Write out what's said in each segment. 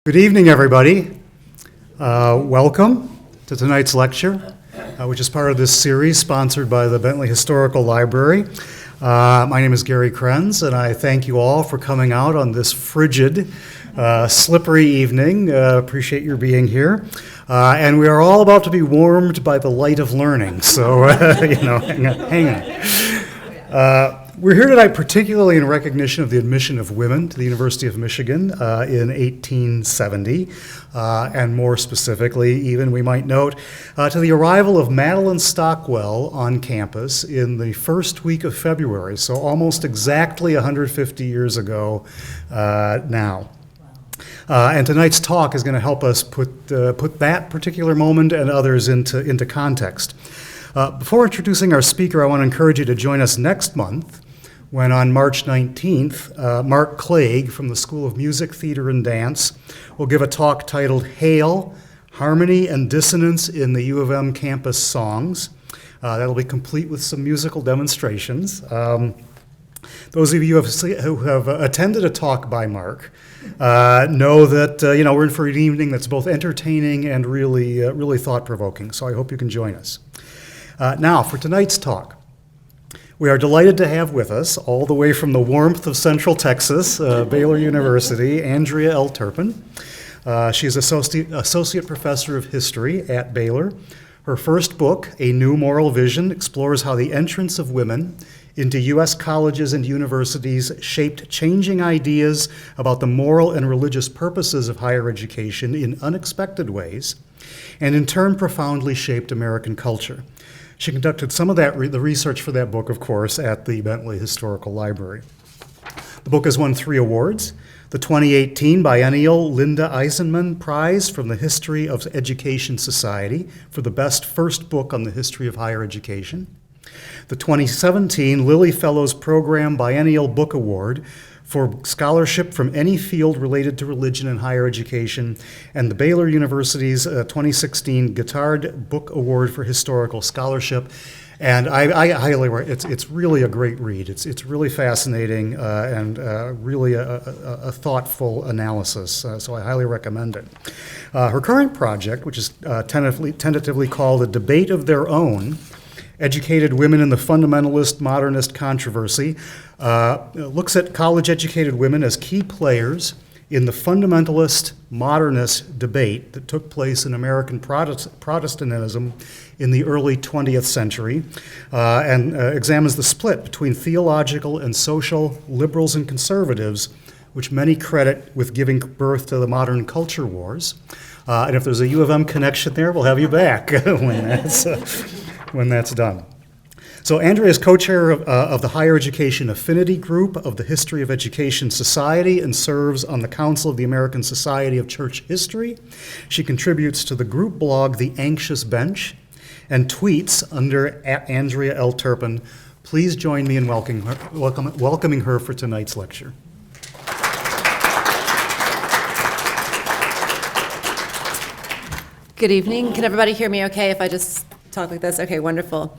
Good evening, everybody. Welcome to tonight's lecture, which is part of this series sponsored by the Bentley Historical Library. My name is Gary Krenz, and I thank you all for coming out on this frigid, slippery evening. Appreciate your being here. And we are all about to be warmed by the light of learning, so, hang on. We're here tonight particularly in recognition of the admission of women to the University of Michigan in 1870, and more specifically, even we might note, to the arrival of Madeline Stockwell on campus in the first week of February, so almost exactly 150 years ago now. And tonight's talk is going to help us put that particular moment and others into context. Before introducing our speaker, I want to encourage you to join us next month when on March 19th, Mark Clegg from the School of Music, Theater, and Dance will give a talk titled Hail, Harmony and Dissonance in the U of M Campus Songs. That'll be complete with some musical demonstrations. Those of you who have attended a talk by Mark know that we're in for an evening that's both entertaining and really thought-provoking, so I hope you can join us. Now, for tonight's talk, we are delighted to have with us, all the way from the warmth of Central Texas, Baylor University, Andrea L. Turpin. She's Associate Professor of History at Baylor. Her first book, A New Moral Vision, explores how the entrance of women into U.S. colleges and universities shaped changing ideas about the moral and religious purposes of higher education in unexpected ways, and in turn profoundly shaped American culture. She conducted some of the research for that book, of course, at the Bentley Historical Library. The book has won 3 awards: the 2018 Biennial Linda Eisenman Prize from the History of Education Society for the best first book on the history of higher education, the 2017 Lilly Fellows Program Biennial Book Award for scholarship from any field related to religion and higher education, and the Baylor University's 2016 Guittard Book Award for Historical Scholarship. And I highly recommend it. It's really a great read. It's really fascinating and really a thoughtful analysis, so I highly recommend it. Her current project, which is tentatively called A Debate of Their Own, Educated Women in the Fundamentalist Modernist Controversy, looks at college-educated women as key players in the fundamentalist modernist debate that took place in American Protestantism in the early 20th century, and examines the split between theological and social liberals and conservatives, which many credit with giving birth to the modern culture wars. And if there's a U of M connection there, we'll have you back when that's done. So Andrea is co-chair of the Higher Education Affinity Group of the History of Education Society and serves on the Council of the American Society of Church History. She contributes to the group blog The Anxious Bench and tweets under @Andrea L. Turpin. Please join me in welcoming her for tonight's lecture. Good evening. Can everybody hear me okay if I just talk like this? Okay, wonderful.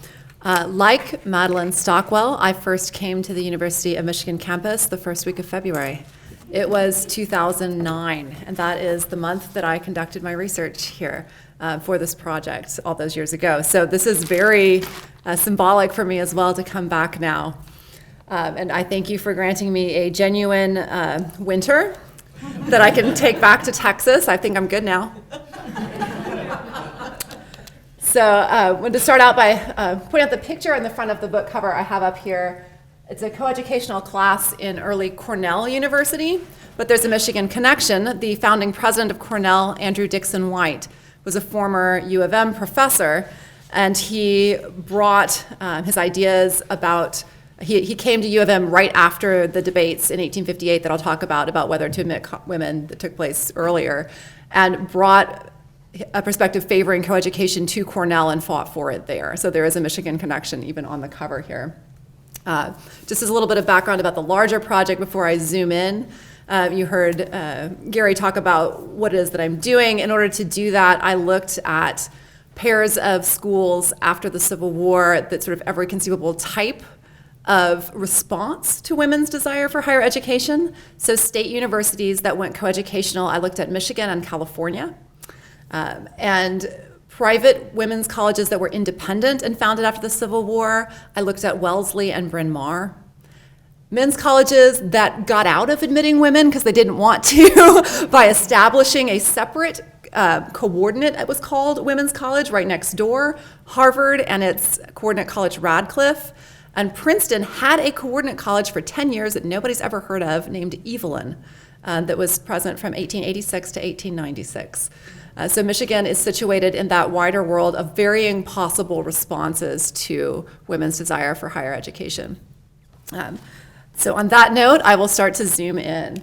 Like Madeline Stockwell, I first came to the University of Michigan campus the first week of February. It was 2009, and that is the month that I conducted my research here for this project all those years ago. So this is very symbolic for me as well to come back now. And I thank you for granting me a genuine winter that I can take back to Texas. I think I'm good now. So I want to start out by pointing out the picture in the front of the book cover I have up here. It's a coeducational class in early Cornell University, but there's a Michigan connection. The founding president of Cornell, Andrew Dixon White, was a former U of M professor, and he brought his ideas about, he came to U of M right after the debates in 1858 that I'll talk about whether to admit women that took place earlier, and brought a perspective favoring coeducation to Cornell and fought for it there. So there is a Michigan connection even on the cover here. Just as a little bit of background about the larger project before I zoom in, you heard Gary talk about what it is that I'm doing. In order to do that, I looked at pairs of schools after the Civil War that sort of every conceivable type of response to women's desire for higher education. So state universities that went coeducational, I looked at Michigan and California. And private women's colleges that were independent and founded after the Civil War, I looked at Wellesley and Bryn Mawr. Men's colleges that got out of admitting women because they didn't want to by establishing a separate coordinate, it was called, women's college right next door, Harvard and its coordinate college Radcliffe. And Princeton had a coordinate college for 10 years that nobody's ever heard of named Evelyn that was present from 1886 to 1896. So Michigan is situated in that wider world of varying possible responses to women's desire for higher education. So on that note, I will start to zoom in.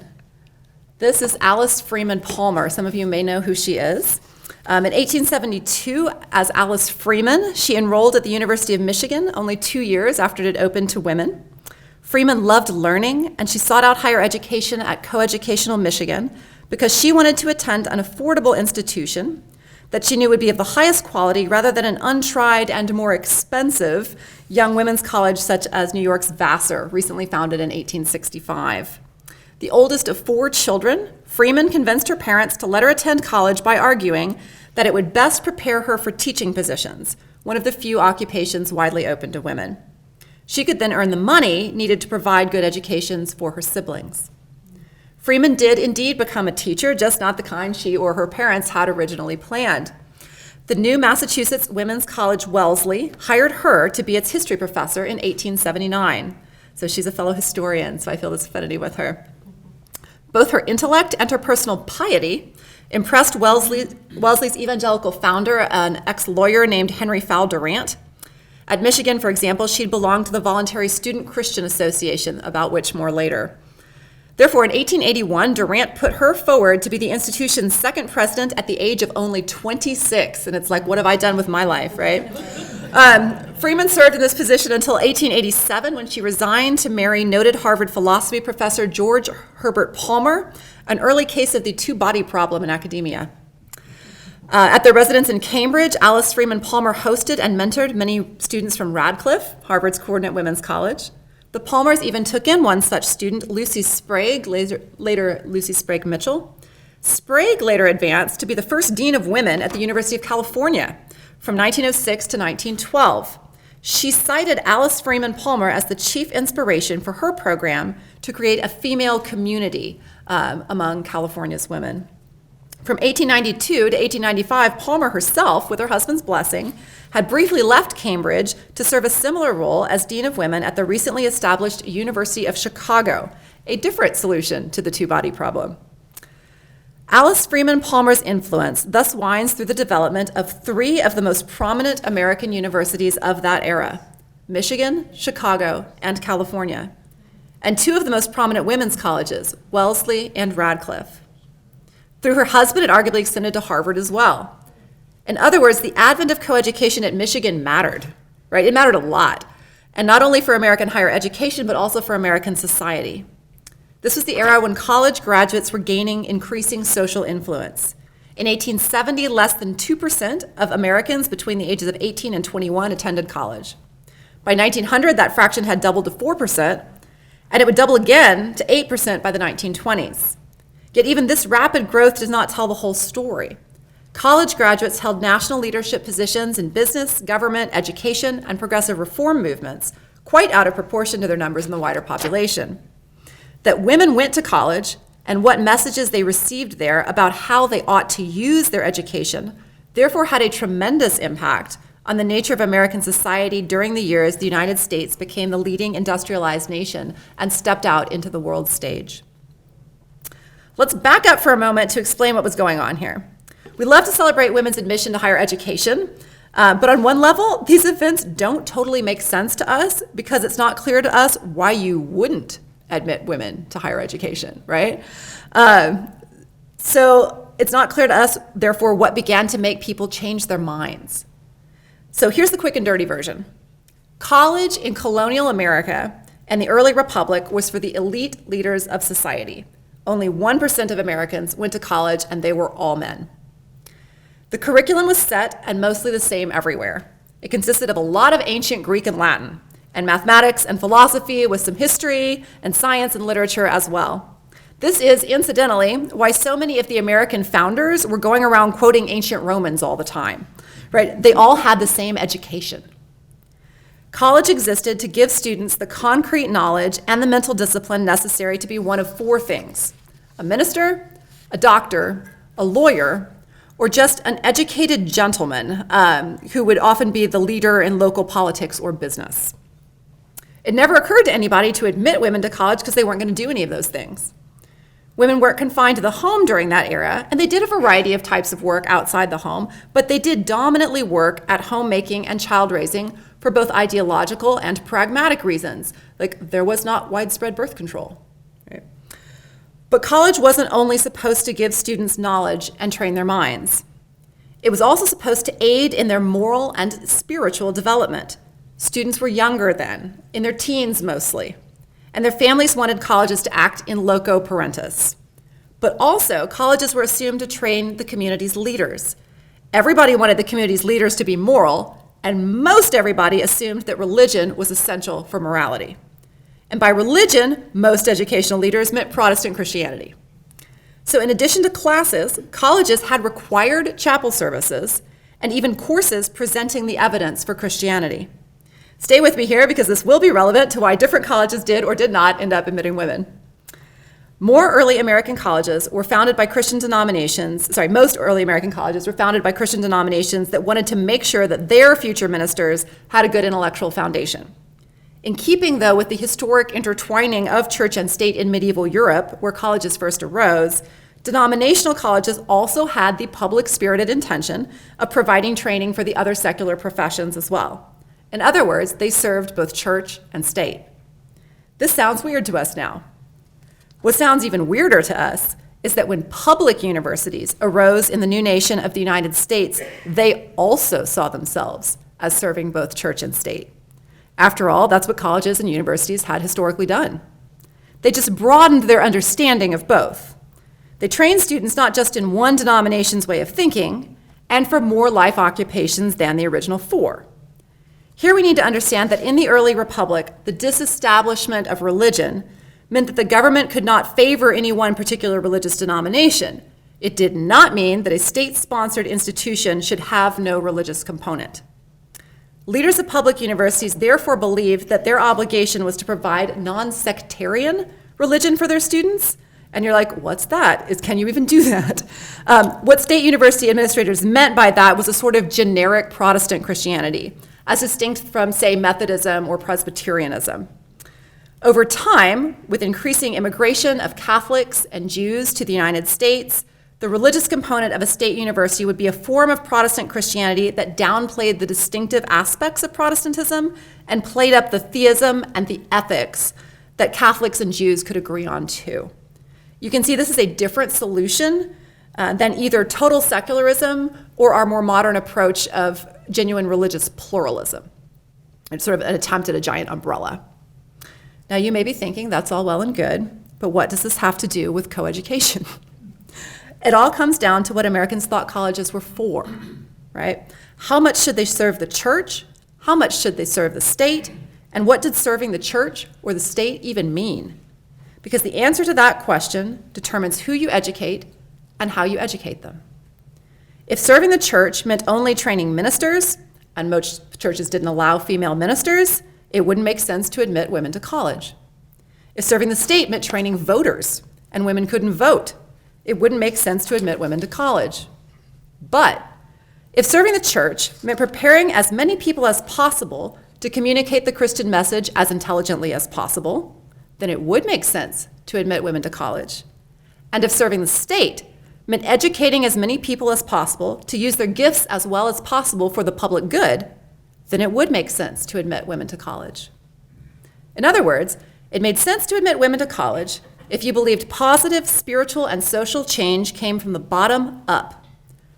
This is Alice Freeman Palmer. Some of you may know who she is. In 1872, as Alice Freeman, she enrolled at the University of Michigan only 2 years after it had opened to women. Freeman loved learning, and she sought out higher education at Coeducational Michigan because she wanted to attend an affordable institution that she knew would be of the highest quality rather than an untried and more expensive young women's college such as New York's Vassar, recently founded in 1865. The oldest of 4 children, Freeman convinced her parents to let her attend college by arguing that it would best prepare her for teaching positions, one of the few occupations widely open to women. She could then earn the money needed to provide good educations for her siblings. Freeman did indeed become a teacher, just not the kind she or her parents had originally planned. The new Massachusetts Women's College Wellesley hired her to be its history professor in 1879. So she's a fellow historian, so I feel this affinity with her. Both her intellect and her personal piety impressed Wellesley's evangelical founder, an ex-lawyer named Henry Fowle Durant. At Michigan, for example, she'd belonged to the Voluntary Student Christian Association, about which more later. Therefore, in 1881, Durant put her forward to be the institution's second president at the age of only 26. And it's like, what have I done with my life, right? Freeman served in this position until 1887 when she resigned to marry noted Harvard philosophy professor George Herbert Palmer, an early case of the two-body problem in academia. At their residence in Cambridge, Alice Freeman Palmer hosted and mentored many students from Radcliffe, Harvard's coordinate women's college. The Palmers even took in one such student, Lucy Sprague, later Lucy Sprague Mitchell. Sprague later advanced to be the first dean of women at the University of California from 1906 to 1912. She cited Alice Freeman Palmer as the chief inspiration for her program to create a female community among California's women. From 1892 to 1895, Palmer herself, with her husband's blessing, had briefly left Cambridge to serve a similar role as Dean of Women at the recently established University of Chicago, a different solution to the two-body problem. Alice Freeman Palmer's influence thus winds through the development of 3 of the most prominent American universities of that era: Michigan, Chicago, and California, and 2 of the most prominent women's colleges, Wellesley and Radcliffe. Through her husband, it arguably extended to Harvard as well. In other words, the advent of coeducation at Michigan mattered, right? It mattered a lot, and not only for American higher education, but also for American society. This was the era when college graduates were gaining increasing social influence. In 1870, less than 2% of Americans between the ages of 18 and 21 attended college. By 1900, that fraction had doubled to 4%, and it would double again to 8% by the 1920s. Yet even this rapid growth does not tell the whole story. College graduates held national leadership positions in business, government, education, and progressive reform movements, quite out of proportion to their numbers in the wider population. That women went to college and what messages they received there about how they ought to use their education, therefore had a tremendous impact on the nature of American society during the years the United States became the leading industrialized nation and stepped out into the world stage. Let's back up for a moment to explain what was going on here. We love to celebrate women's admission to higher education, but on one level, these events don't totally make sense to us because it's not clear to us why you wouldn't admit women to higher education, right? So it's not clear to us, therefore, what began to make people change their minds. So here's the quick and dirty version. College in colonial America and the early republic was for the elite leaders of society. Only 1% of Americans went to college, and they were all men. The curriculum was set and mostly the same everywhere. It consisted of a lot of ancient Greek and Latin, and mathematics and philosophy with some history and science and literature as well. This is, incidentally, why so many of the American founders were going around quoting ancient Romans all the time, right? They all had the same education. College existed to give students the concrete knowledge and the mental discipline necessary to be one of four things: a minister, a doctor, a lawyer, or just an educated gentleman who would often be the leader in local politics or business. It never occurred to anybody to admit women to college because they weren't going to do any of those things. Women weren't confined to the home during that era, and they did a variety of types of work outside the home, but they did dominantly work at homemaking and child raising for both ideological and pragmatic reasons, like there was not widespread birth control. Right? But college wasn't only supposed to give students knowledge and train their minds. It was also supposed to aid in their moral and spiritual development. Students were younger then, in their teens mostly, and their families wanted colleges to act in loco parentis. But also, colleges were assumed to train the community's leaders. Everybody wanted the community's leaders to be moral, and most everybody assumed that religion was essential for morality. And by religion, most educational leaders meant Protestant Christianity. So in addition to classes, colleges had required chapel services and even courses presenting the evidence for Christianity. Stay with me here because this will be relevant to why different colleges did or did not end up admitting women. More early American colleges were founded by Christian denominations, most early American colleges were founded by Christian denominations that wanted to make sure that their future ministers had a good intellectual foundation. In keeping, though, with the historic intertwining of church and state in medieval Europe, where colleges first arose, denominational colleges also had the public-spirited intention of providing training for the other secular professions as well. In other words, they served both church and state. This sounds weird to us now. What sounds even weirder to us is that when public universities arose in the new nation of the United States, they also saw themselves as serving both church and state. After all, that's what colleges and universities had historically done. They just broadened their understanding of both. They trained students not just in one denomination's way of thinking, and for more life occupations than the original four. Here we need to understand that in the early republic, the disestablishment of religion meant that the government could not favor any one particular religious denomination. It did not mean that a state-sponsored institution should have no religious component. Leaders of public universities therefore believed that their obligation was to provide non-sectarian religion for their students. And you're like, what's that? Can you even do that? What state university administrators meant by that was a sort of generic Protestant Christianity, as distinct from, say, Methodism or Presbyterianism. Over time, with increasing immigration of Catholics and Jews to the United States, the religious component of a state university would be a form of Protestant Christianity that downplayed the distinctive aspects of Protestantism and played up the theism and the ethics that Catholics and Jews could agree on too. You can see this is a different solution than either total secularism or our more modern approach of genuine religious pluralism. It's sort of an attempt at a giant umbrella. Now you may be thinking that's all well and good, but what does this have to do with coeducation? It all comes down to what Americans thought colleges were for, right? How much should they serve the church? How much should they serve the state? And what did serving the church or the state even mean? Because the answer to that question determines who you educate and how you educate them. If serving the church meant only training ministers, and most churches didn't allow female ministers, it wouldn't make sense to admit women to college. If serving the state meant training voters, and women couldn't vote, it wouldn't make sense to admit women to college. But if serving the church meant preparing as many people as possible to communicate the Christian message as intelligently as possible, then it would make sense to admit women to college. And if serving the state meant educating as many people as possible to use their gifts as well as possible for the public good, then it would make sense to admit women to college. In other words, it made sense to admit women to college if you believed positive spiritual and social change came from the bottom up,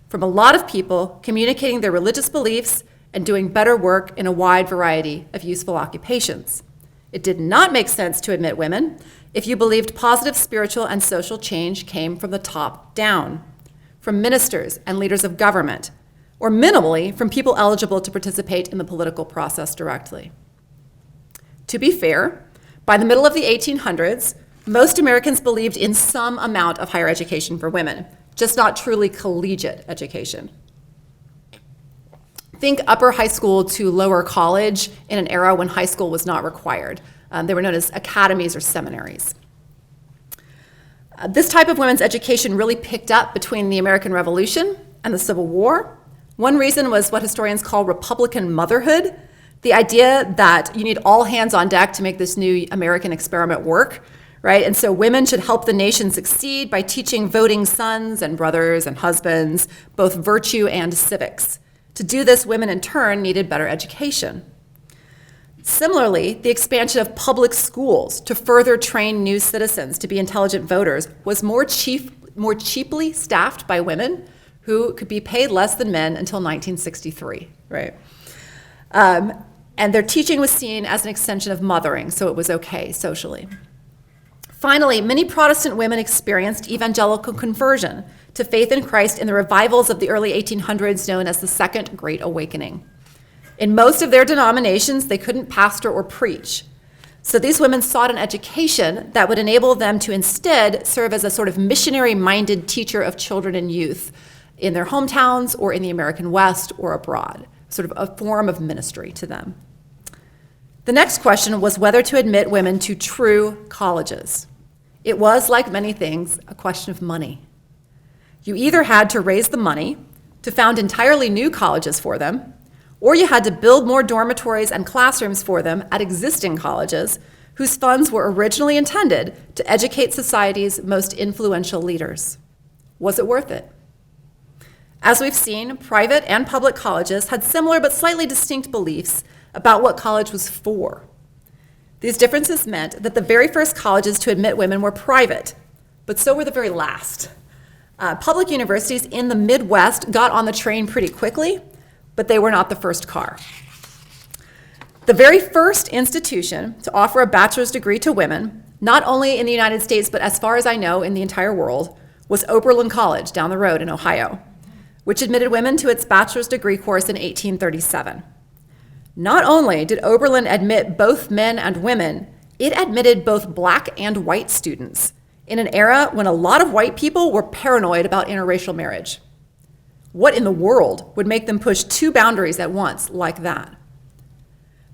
from a lot of people communicating their religious beliefs and doing better work in a wide variety of useful occupations. It did not make sense to admit women if you believed positive spiritual and social change came from the top down, from ministers and leaders of government, or minimally from people eligible to participate in the political process directly. To be fair, by the middle of the 1800s, most Americans believed in some amount of higher education for women, just not truly collegiate education. Think upper high school to lower college in an era when high school was not required. They were known as academies or seminaries. This type of women's education really picked up between the American Revolution and the Civil War. One reason was what historians call Republican motherhood, the idea that you need all hands on deck to make this new American experiment work, right? And so women should help the nation succeed by teaching voting sons and brothers and husbands both virtue and civics. To do this, women in turn needed better education. Similarly, the expansion of public schools to further train new citizens to be intelligent voters was more cheaply staffed by women who could be paid less than men until 1963, right? And their teaching was seen as an extension of mothering, so it was okay socially. Finally, many Protestant women experienced evangelical conversion to faith in Christ in the revivals of the early 1800s known as the Second Great Awakening. In most of their denominations, they couldn't pastor or preach. So these women sought an education that would enable them to instead serve as a sort of missionary-minded teacher of children and youth in their hometowns or in the American West or abroad, sort of a form of ministry to them. The next question was whether to admit women to true colleges. It was, like many things, a question of money. You either had to raise the money to found entirely new colleges for them, or you had to build more dormitories and classrooms for them at existing colleges whose funds were originally intended to educate society's most influential leaders. Was it worth it? As we've seen, private and public colleges had similar but slightly distinct beliefs about what college was for. These differences meant that the very first colleges to admit women were private, but so were the very last. Public universities in the Midwest got on the train pretty quickly, but they were not the first car. The very first institution to offer a bachelor's degree to women, not only in the United States, but as far as I know, in the entire world, was Oberlin College down the road in Ohio, which admitted women to its bachelor's degree course in 1837. Not only did Oberlin admit both men and women, it admitted both black and white students in an era when a lot of white people were paranoid about interracial marriage. What in the world would make them push two boundaries at once like that?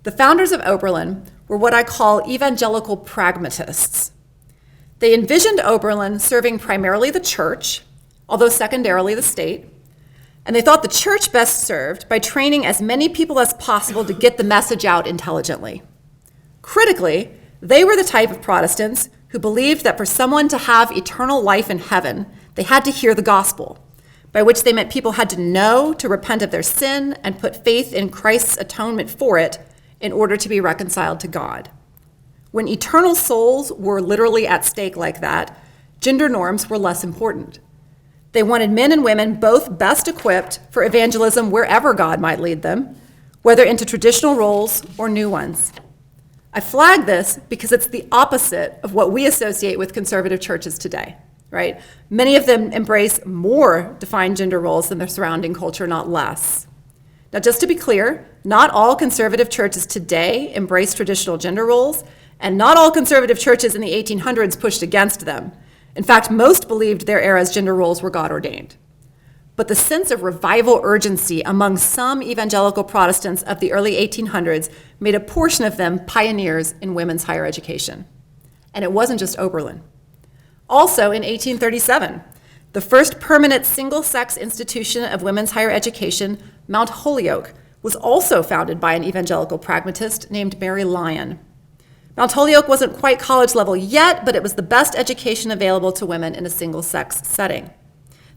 The founders of Oberlin were what I call evangelical pragmatists. They envisioned Oberlin serving primarily the church, although secondarily the state, and they thought the church best served by training as many people as possible to get the message out intelligently. Critically, they were the type of Protestants who believed that for someone to have eternal life in heaven, they had to hear the gospel, by which they meant people had to know to repent of their sin and put faith in Christ's atonement for it in order to be reconciled to God. When eternal souls were literally at stake like that, gender norms were less important. They wanted men and women both best equipped for evangelism wherever God might lead them, whether into traditional roles or new ones. I flag this because it's the opposite of what we associate with conservative churches today, right? Many of them embrace more defined gender roles than their surrounding culture, not less. Now, just to be clear, not all conservative churches today embrace traditional gender roles, and not all conservative churches in the 1800s pushed against them. In fact, most believed their era's gender roles were God-ordained. But the sense of revival urgency among some evangelical Protestants of the early 1800s made a portion of them pioneers in women's higher education. And it wasn't just Oberlin. Also in 1837, the first permanent single-sex institution of women's higher education, Mount Holyoke, was also founded by an evangelical pragmatist named Mary Lyon. Mount Holyoke wasn't quite college level yet, but it was the best education available to women in a single-sex setting.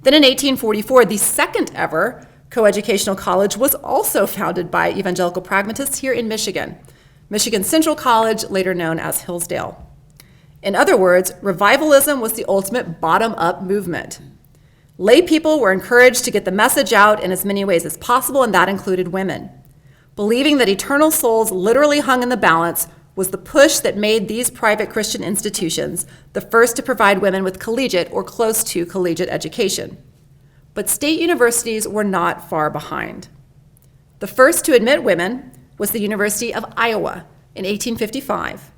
Then in 1844, the second ever coeducational college was also founded by evangelical pragmatists here in Michigan, Michigan Central College, later known as Hillsdale. In other words, revivalism was the ultimate bottom-up movement. Lay people were encouraged to get the message out in as many ways as possible, and that included women. Believing that eternal souls literally hung in the balance was the push that made these private Christian institutions the first to provide women with collegiate or close to collegiate education. But state universities were not far behind. The first to admit women was the University of Iowa in 1855.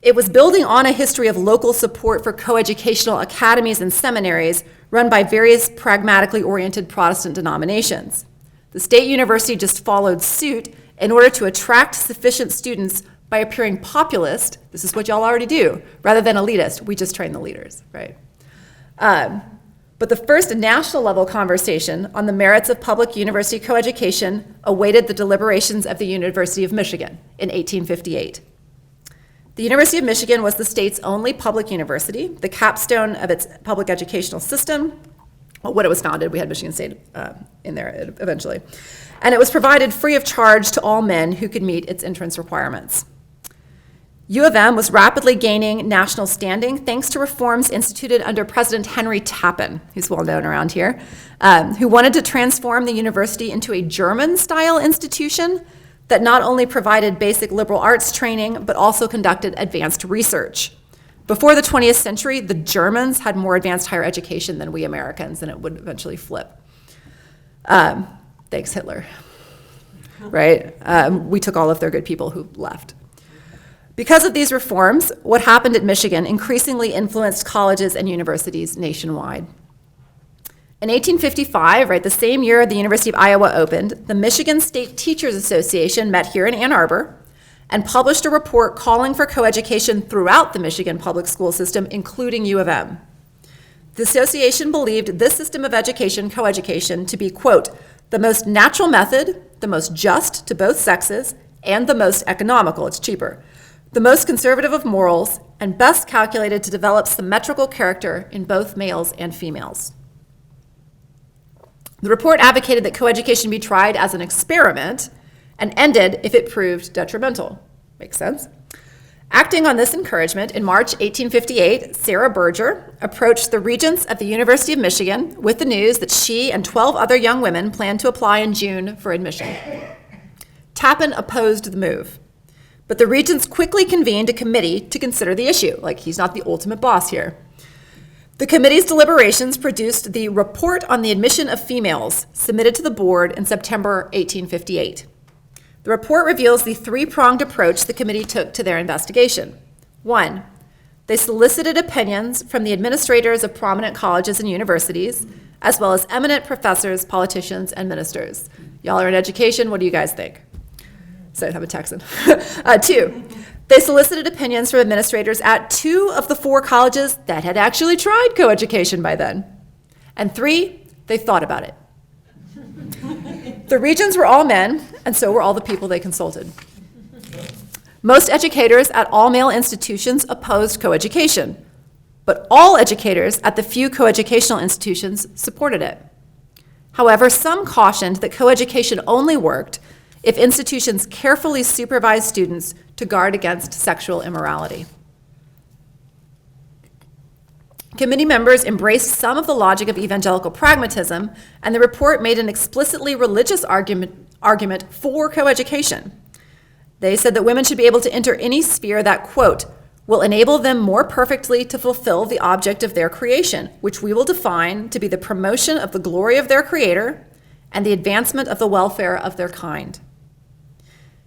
It was building on a history of local support for coeducational academies and seminaries run by various pragmatically oriented Protestant denominations. The state university just followed suit in order to attract sufficient students by appearing populist. This is what y'all already do, rather than elitist. We just train the leaders, right? But the first national level conversation on the merits of public university coeducation awaited the deliberations of the University of Michigan in 1858. The University of Michigan was the state's only public university, the capstone of its public educational system. Well, when it was founded, we had Michigan State in there eventually. And it was provided free of charge to all men who could meet its entrance requirements. U of M was rapidly gaining national standing thanks to reforms instituted under President Henry Turpin, who's well known around here, who wanted to transform the university into a German-style institution that not only provided basic liberal arts training, but also conducted advanced research. Before the 20th century, the Germans had more advanced higher education than we Americans, and it would eventually flip. Thanks, Hitler, right? We took all of their good people who left. Because of these reforms, what happened at Michigan increasingly influenced colleges and universities nationwide. In 1855, right, the same year the University of Iowa opened, the Michigan State Teachers Association met here in Ann Arbor and published a report calling for coeducation throughout the Michigan public school system, including U of M. The association believed this system of education, coeducation, to be, quote, the most natural method, the most just to both sexes, and the most economical, it's cheaper, the most conservative of morals, and best calculated to develop symmetrical character in both males and females. The report advocated that coeducation be tried as an experiment and ended if it proved detrimental. Makes sense? Acting on this encouragement, in March 1858, Sarah Berger approached the regents of the University of Michigan with the news that she and 12 other young women planned to apply in June for admission. Turpin opposed the move, but the regents quickly convened a committee to consider the issue. Like, he's not the ultimate boss here. The committee's deliberations produced the Report on the Admission of Females, submitted to the board in September 1858. The report reveals the three-pronged approach the committee took to their investigation. 1, they solicited opinions from the administrators of prominent colleges and universities, as well as eminent professors, politicians, and ministers. Y'all are in education, what do you guys think? So I'm a Texan. 2, they solicited opinions from administrators at 2 of the 4 colleges that had actually tried coeducation by then. And 3, they thought about it. The regents were all men, and so were all the people they consulted. Most educators at all male institutions opposed coeducation, but all educators at the few coeducational institutions supported it. However, some cautioned that coeducation only worked if institutions carefully supervised students to guard against sexual immorality. Committee members embraced some of the logic of evangelical pragmatism, and the report made an explicitly religious argument for coeducation. They said that women should be able to enter any sphere that, quote, will enable them more perfectly to fulfill the object of their creation, which we will define to be the promotion of the glory of their Creator and the advancement of the welfare of their kind.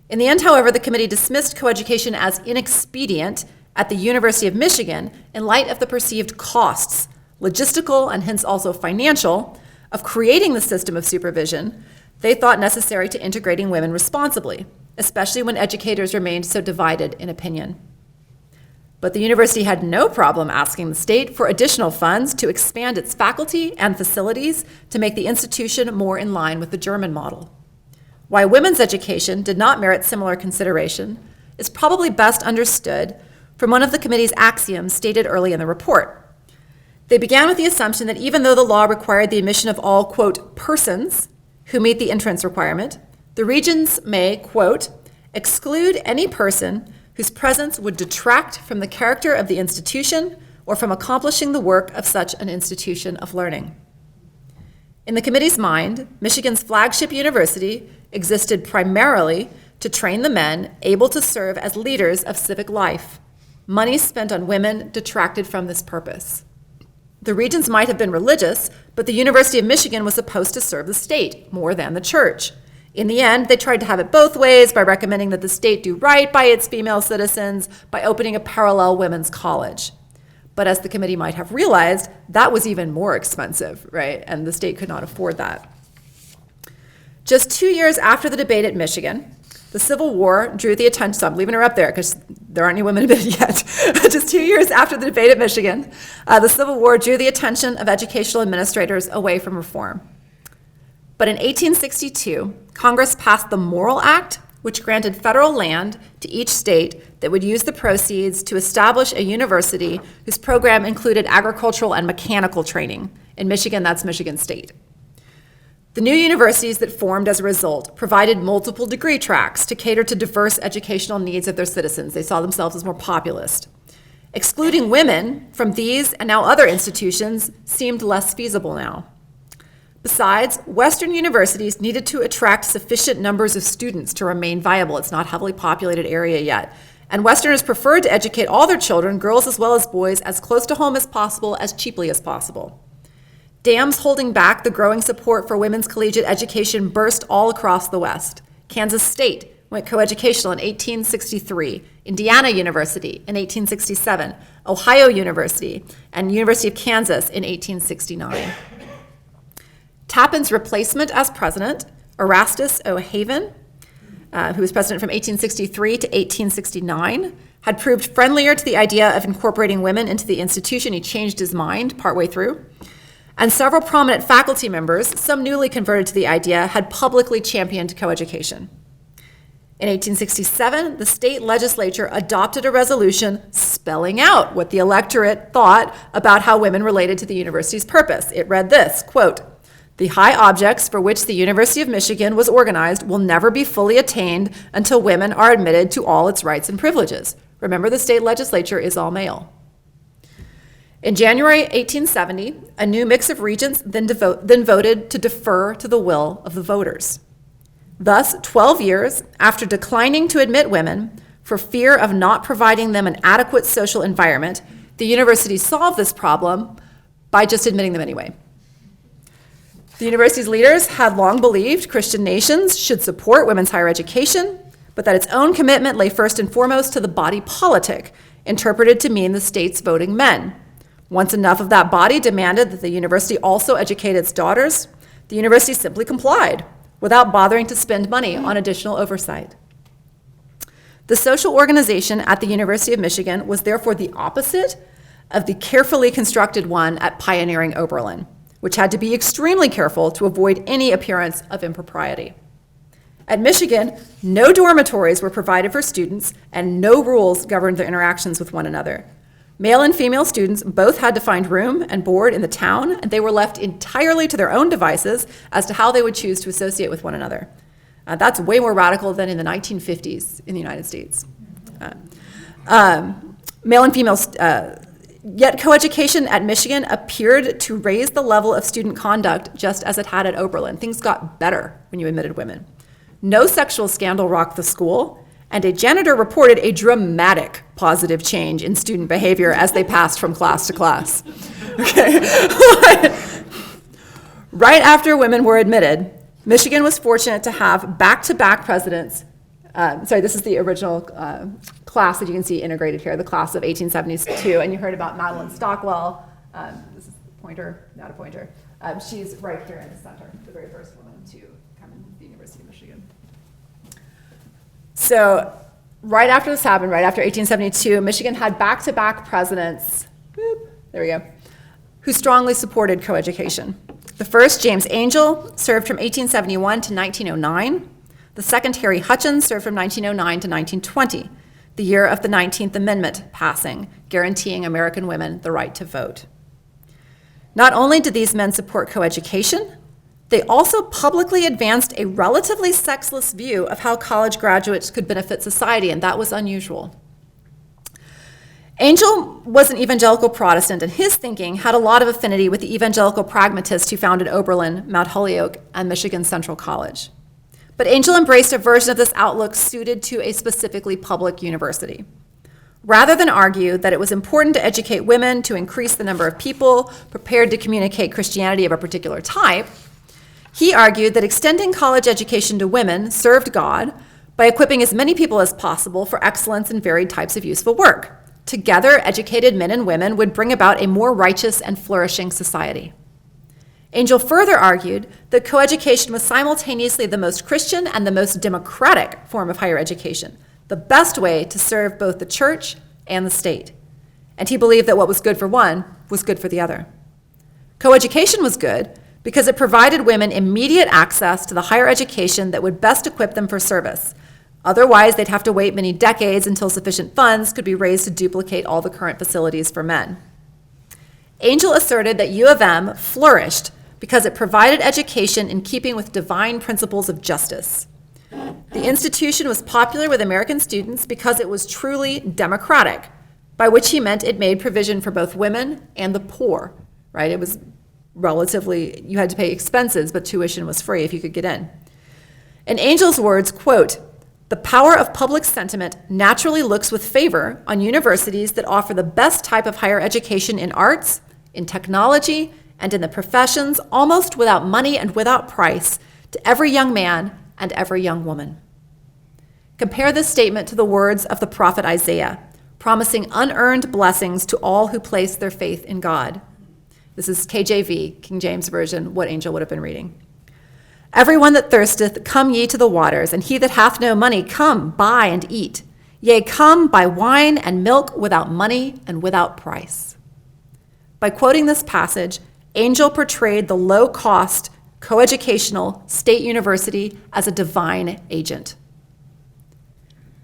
In the end, however, the committee dismissed coeducation as inexpedient at the University of Michigan in light of the perceived costs, logistical and hence also financial, of creating the system of supervision they thought necessary to integrating women responsibly, especially when educators remained so divided in opinion. But the university had no problem asking the state for additional funds to expand its faculty and facilities to make the institution more in line with the German model. Why women's education did not merit similar consideration is probably best understood from one of the committee's axioms stated early in the report. They began with the assumption that even though the law required the admission of all, quote, persons who meet the entrance requirement, the regents may, quote, exclude any person whose presence would detract from the character of the institution or from accomplishing the work of such an institution of learning. In the committee's mind, Michigan's flagship university existed primarily to train the men able to serve as leaders of civic life. Money spent on women detracted from this purpose. The regents might have been religious, but the University of Michigan was supposed to serve the state more than the church. In the end, they tried to have it both ways by recommending that the state do right by its female citizens by opening a parallel women's college. But as the committee might have realized, that was even more expensive, right? And the state could not afford that. Just 2 years after the debate at Michigan, the Civil War drew the attention, so I'm leaving her up there because there aren't any women admitted yet. Just 2 years after the debate at Michigan, the Civil War drew the attention of educational administrators away from reform. But in 1862, Congress passed the Morrill Act, which granted federal land to each state that would use the proceeds to establish a university whose program included agricultural and mechanical training. In Michigan, that's Michigan State. The new universities that formed as a result provided multiple degree tracks to cater to diverse educational needs of their citizens. They saw themselves as more populist. Excluding women from these and now other institutions seemed less feasible now. Besides, Western universities needed to attract sufficient numbers of students to remain viable. It's not a heavily populated area yet. And Westerners preferred to educate all their children, girls as well as boys, as close to home as possible, as cheaply as possible. Dams holding back the growing support for women's collegiate education burst all across the West. Kansas State went coeducational in 1863, Indiana University in 1867, Ohio University, and University of Kansas in 1869. Tappan's replacement as president, Erastus O'Haven, who was president from 1863 to 1869, had proved friendlier to the idea of incorporating women into the institution. He changed his mind partway through. And several prominent faculty members, some newly converted to the idea, had publicly championed coeducation. In 1867, the state legislature adopted a resolution spelling out what the electorate thought about how women related to the university's purpose. It read this, quote, "The high objects for which the University of Michigan was organized will never be fully attained until women are admitted to all its rights and privileges." Remember, the state legislature is all male. In January 1870, a new mix of regents then voted to defer to the will of the voters. Thus, 12 years after declining to admit women for fear of not providing them an adequate social environment, the university solved this problem by just admitting them anyway. The university's leaders had long believed Christian nations should support women's higher education, but that its own commitment lay first and foremost to the body politic, interpreted to mean the state's voting men. Once enough of that body demanded that the university also educate its daughters, the university simply complied without bothering to spend money on additional oversight. The social organization at the University of Michigan was therefore the opposite of the carefully constructed one at pioneering Oberlin, which had to be extremely careful to avoid any appearance of impropriety. At Michigan, no dormitories were provided for students and no rules governed their interactions with one another. Male and female students both had to find room and board in the town, and they were left entirely to their own devices as to how they would choose to associate with one another. That's way more radical than in the 1950s in the United States. Male and female, yet coeducation at Michigan appeared to raise the level of student conduct just as it had at Oberlin. Things got better when you admitted women. No sexual scandal rocked the school, and a janitor reported a dramatic positive change in student behavior as they passed from class to class. Okay. Right after women were admitted, Michigan was fortunate to have back-to-back presidents. This is the original class that you can see integrated here, the class of 1872, and you heard about Madeline Stockwell. This is the pointer, not a pointer. She's right here in the center, the very first woman to come into the University of Michigan. So right after this happened, right after 1872, Michigan had back-to-back presidents, who strongly supported coeducation. The first, James Angell, served from 1871 to 1909. The second, Harry Hutchins, served from 1909 to 1920, the year of the 19th Amendment passing, guaranteeing American women the right to vote. Not only did these men support coeducation, they also publicly advanced a relatively sexless view of how college graduates could benefit society, and that was unusual. Angell was an evangelical Protestant, and his thinking had a lot of affinity with the evangelical pragmatists who founded Oberlin, Mount Holyoke, and Michigan Central College. But Angell embraced a version of this outlook suited to a specifically public university. Rather than argue that it was important to educate women to increase the number of people prepared to communicate Christianity of a particular type, He argued that extending college education to women served God by equipping as many people as possible for excellence in varied types of useful work. Together, educated men and women would bring about a more righteous and flourishing society. Angell further argued that coeducation was simultaneously the most Christian and the most democratic form of higher education, the best way to serve both the church and the state. And he believed that what was good for one was good for the other. Coeducation was good because it provided women immediate access to the higher education that would best equip them for service. Otherwise, they'd have to wait many decades until sufficient funds could be raised to duplicate all the current facilities for men. Angell asserted that U of M flourished because it provided education in keeping with divine principles of justice. The institution was popular with American students because it was truly democratic, by which he meant it made provision for both women and the poor, right? It was relatively, you had to pay expenses, but tuition was free if you could get in. In Angell's words, quote, "The power of public sentiment naturally looks with favor on universities that offer the best type of higher education in arts, in technology, and in the professions, almost without money and without price, to every young man and every young woman." Compare this statement to the words of the prophet Isaiah, promising unearned blessings to all who place their faith in God. This is KJV, King James Version, what Angell would have been reading. "Everyone that thirsteth, come ye to the waters, and he that hath no money, come, buy and eat. Yea, come, buy wine and milk without money and without price." By quoting this passage, Angell portrayed the low-cost, coeducational state university as a divine agent.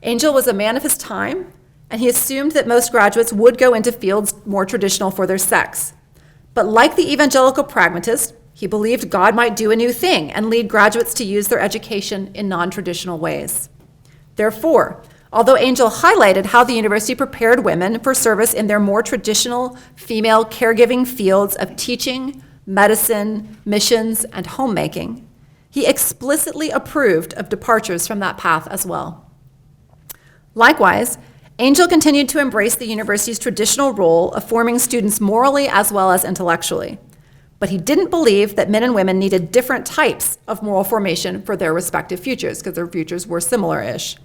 Angell was a man of his time, and he assumed that most graduates would go into fields more traditional for their sex. But like the evangelical pragmatist, he believed God might do a new thing and lead graduates to use their education in non-traditional ways. Therefore, although Angell highlighted how the university prepared women for service in their more traditional female caregiving fields of teaching, medicine, missions, and homemaking, he explicitly approved of departures from that path as well. Likewise, Angell continued to embrace the university's traditional role of forming students morally as well as intellectually. But he didn't believe that men and women needed different types of moral formation for their respective futures, because their futures were similar-ish.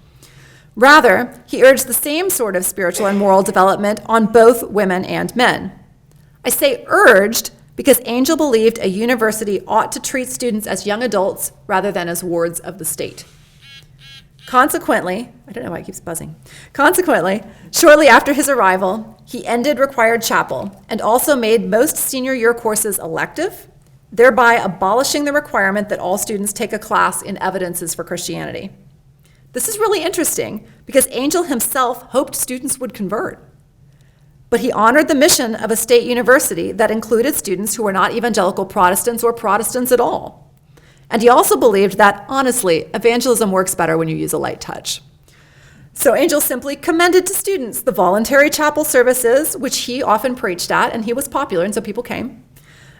Rather, he urged the same sort of spiritual and moral development on both women and men. I say urged because Angell believed a university ought to treat students as young adults rather than as wards of the state. Consequently, I don't know why it keeps buzzing. Consequently, shortly after his arrival, he ended required chapel and also made most senior year courses elective, thereby abolishing the requirement that all students take a class in Evidences for Christianity. This is really interesting because Angell himself hoped students would convert. But he honored the mission of a state university that included students who were not evangelical Protestants or Protestants at all. And he also believed that, honestly, evangelism works better when you use a light touch. So Angell simply commended to students the voluntary chapel services, which he often preached at, and he was popular, and so people came,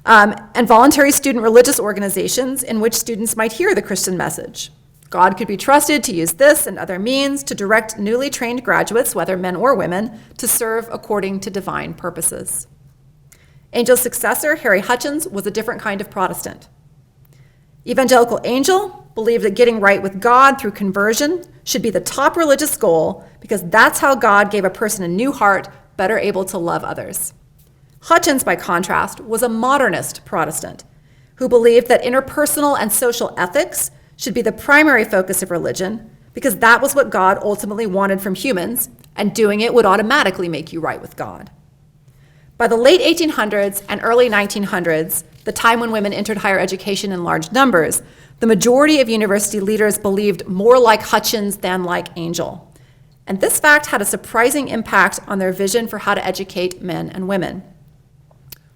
and voluntary student religious organizations in which students might hear the Christian message. God could be trusted to use this and other means to direct newly trained graduates, whether men or women, to serve according to divine purposes. Angell's successor, Harry Hutchins, was a different kind of Protestant. Evangelical Angell believed that getting right with God through conversion should be the top religious goal because that's how God gave a person a new heart, better able to love others. Hutchins, by contrast, was a modernist Protestant who believed that interpersonal and social ethics should be the primary focus of religion because that was what God ultimately wanted from humans, and doing it would automatically make you right with God. By the late 1800s and early 1900s, the time when women entered higher education in large numbers, the majority of university leaders believed more like Hutchins than like Angell. And this fact had a surprising impact on their vision for how to educate men and women.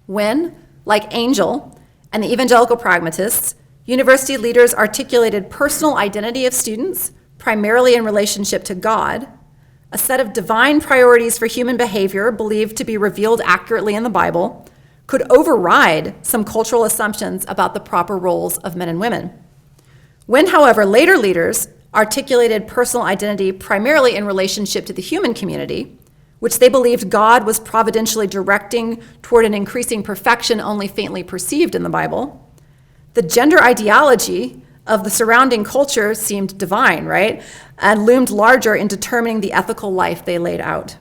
When, like Angell and the evangelical pragmatists, university leaders articulated personal identity of students, primarily in relationship to God, a set of divine priorities for human behavior believed to be revealed accurately in the Bible, could override some cultural assumptions about the proper roles of men and women. When, however, later leaders articulated personal identity primarily in relationship to the human community, which they believed God was providentially directing toward an increasing perfection only faintly perceived in the Bible, The gender ideology of the surrounding culture seemed divine, right? And loomed larger in determining the ethical life they laid out.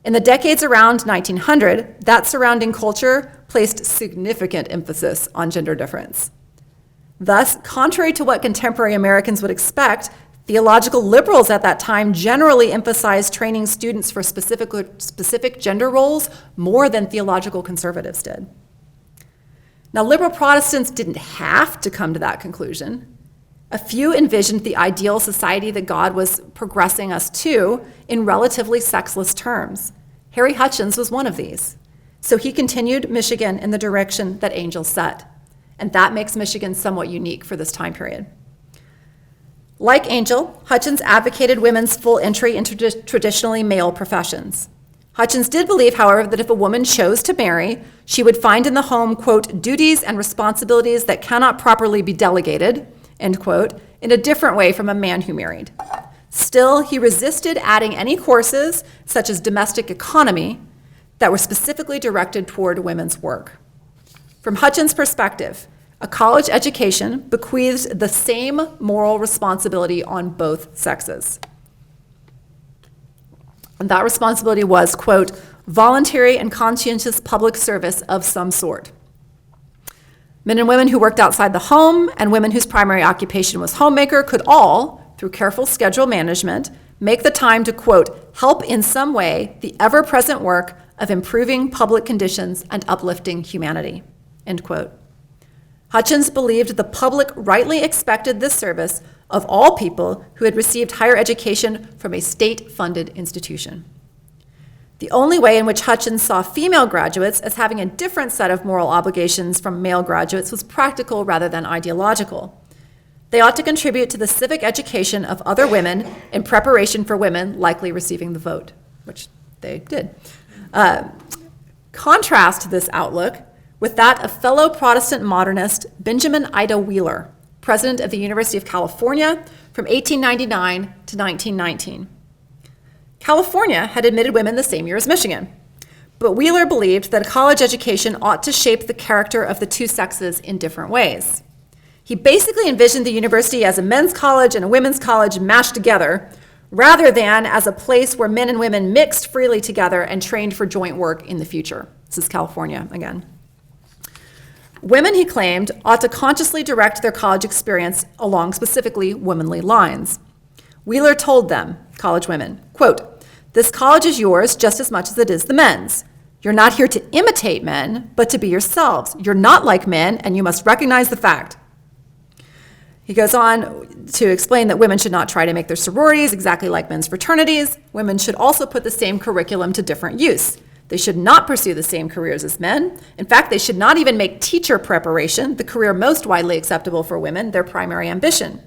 In the decades around 1900, that surrounding culture placed significant emphasis on gender difference. Thus, contrary to what contemporary Americans would expect, theological liberals at that time generally emphasized training students for specific gender roles more than theological conservatives did. Now, liberal Protestants didn't have to come to that conclusion. A few envisioned the ideal society that God was progressing us to in relatively sexless terms. Harry Hutchins was one of these. So he continued Michigan in the direction that Angell set. And that makes Michigan somewhat unique for this time period. Like Angell, Hutchins advocated women's full entry into traditionally male professions. Hutchins did believe, however, that if a woman chose to marry, she would find in the home, quote, duties and responsibilities that cannot properly be delegated, end quote, in a different way from a man who married. Still, he resisted adding any courses, such as domestic economy, that were specifically directed toward women's work. From Hutchins' perspective, a college education bequeathed the same moral responsibility on both sexes. And that responsibility was, quote, voluntary and conscientious public service of some sort. Men and women who worked outside the home and women whose primary occupation was homemaker could all, through careful schedule management, make the time to, quote, help in some way the ever-present work of improving public conditions and uplifting humanity, end quote. Hutchins believed the public rightly expected this service of all people who had received higher education from a state-funded institution. The only way in which Hutchins saw female graduates as having a different set of moral obligations from male graduates was practical rather than ideological. They ought to contribute to the civic education of other women in preparation for women likely receiving the vote, which they did. Contrast this outlook with that of fellow Protestant modernist Benjamin Ida Wheeler, president of the University of California from 1899 to 1919. California had admitted women the same year as Michigan, but Wheeler believed that a college education ought to shape the character of the two sexes in different ways. He basically envisioned the university as a men's college and a women's college mashed together, rather than as a place where men and women mixed freely together and trained for joint work in the future. This is California again. Women, he claimed, ought to consciously direct their college experience along specifically womanly lines. Wheeler told them, college women, quote, this college is yours just as much as it is the men's. You're not here to imitate men, but to be yourselves. You're not like men, and you must recognize the fact. He goes on to explain that women should not try to make their sororities exactly like men's fraternities. Women should also put the same curriculum to different use. They should not pursue the same careers as men. In fact, they should not even make teacher preparation, the career most widely acceptable for women, their primary ambition.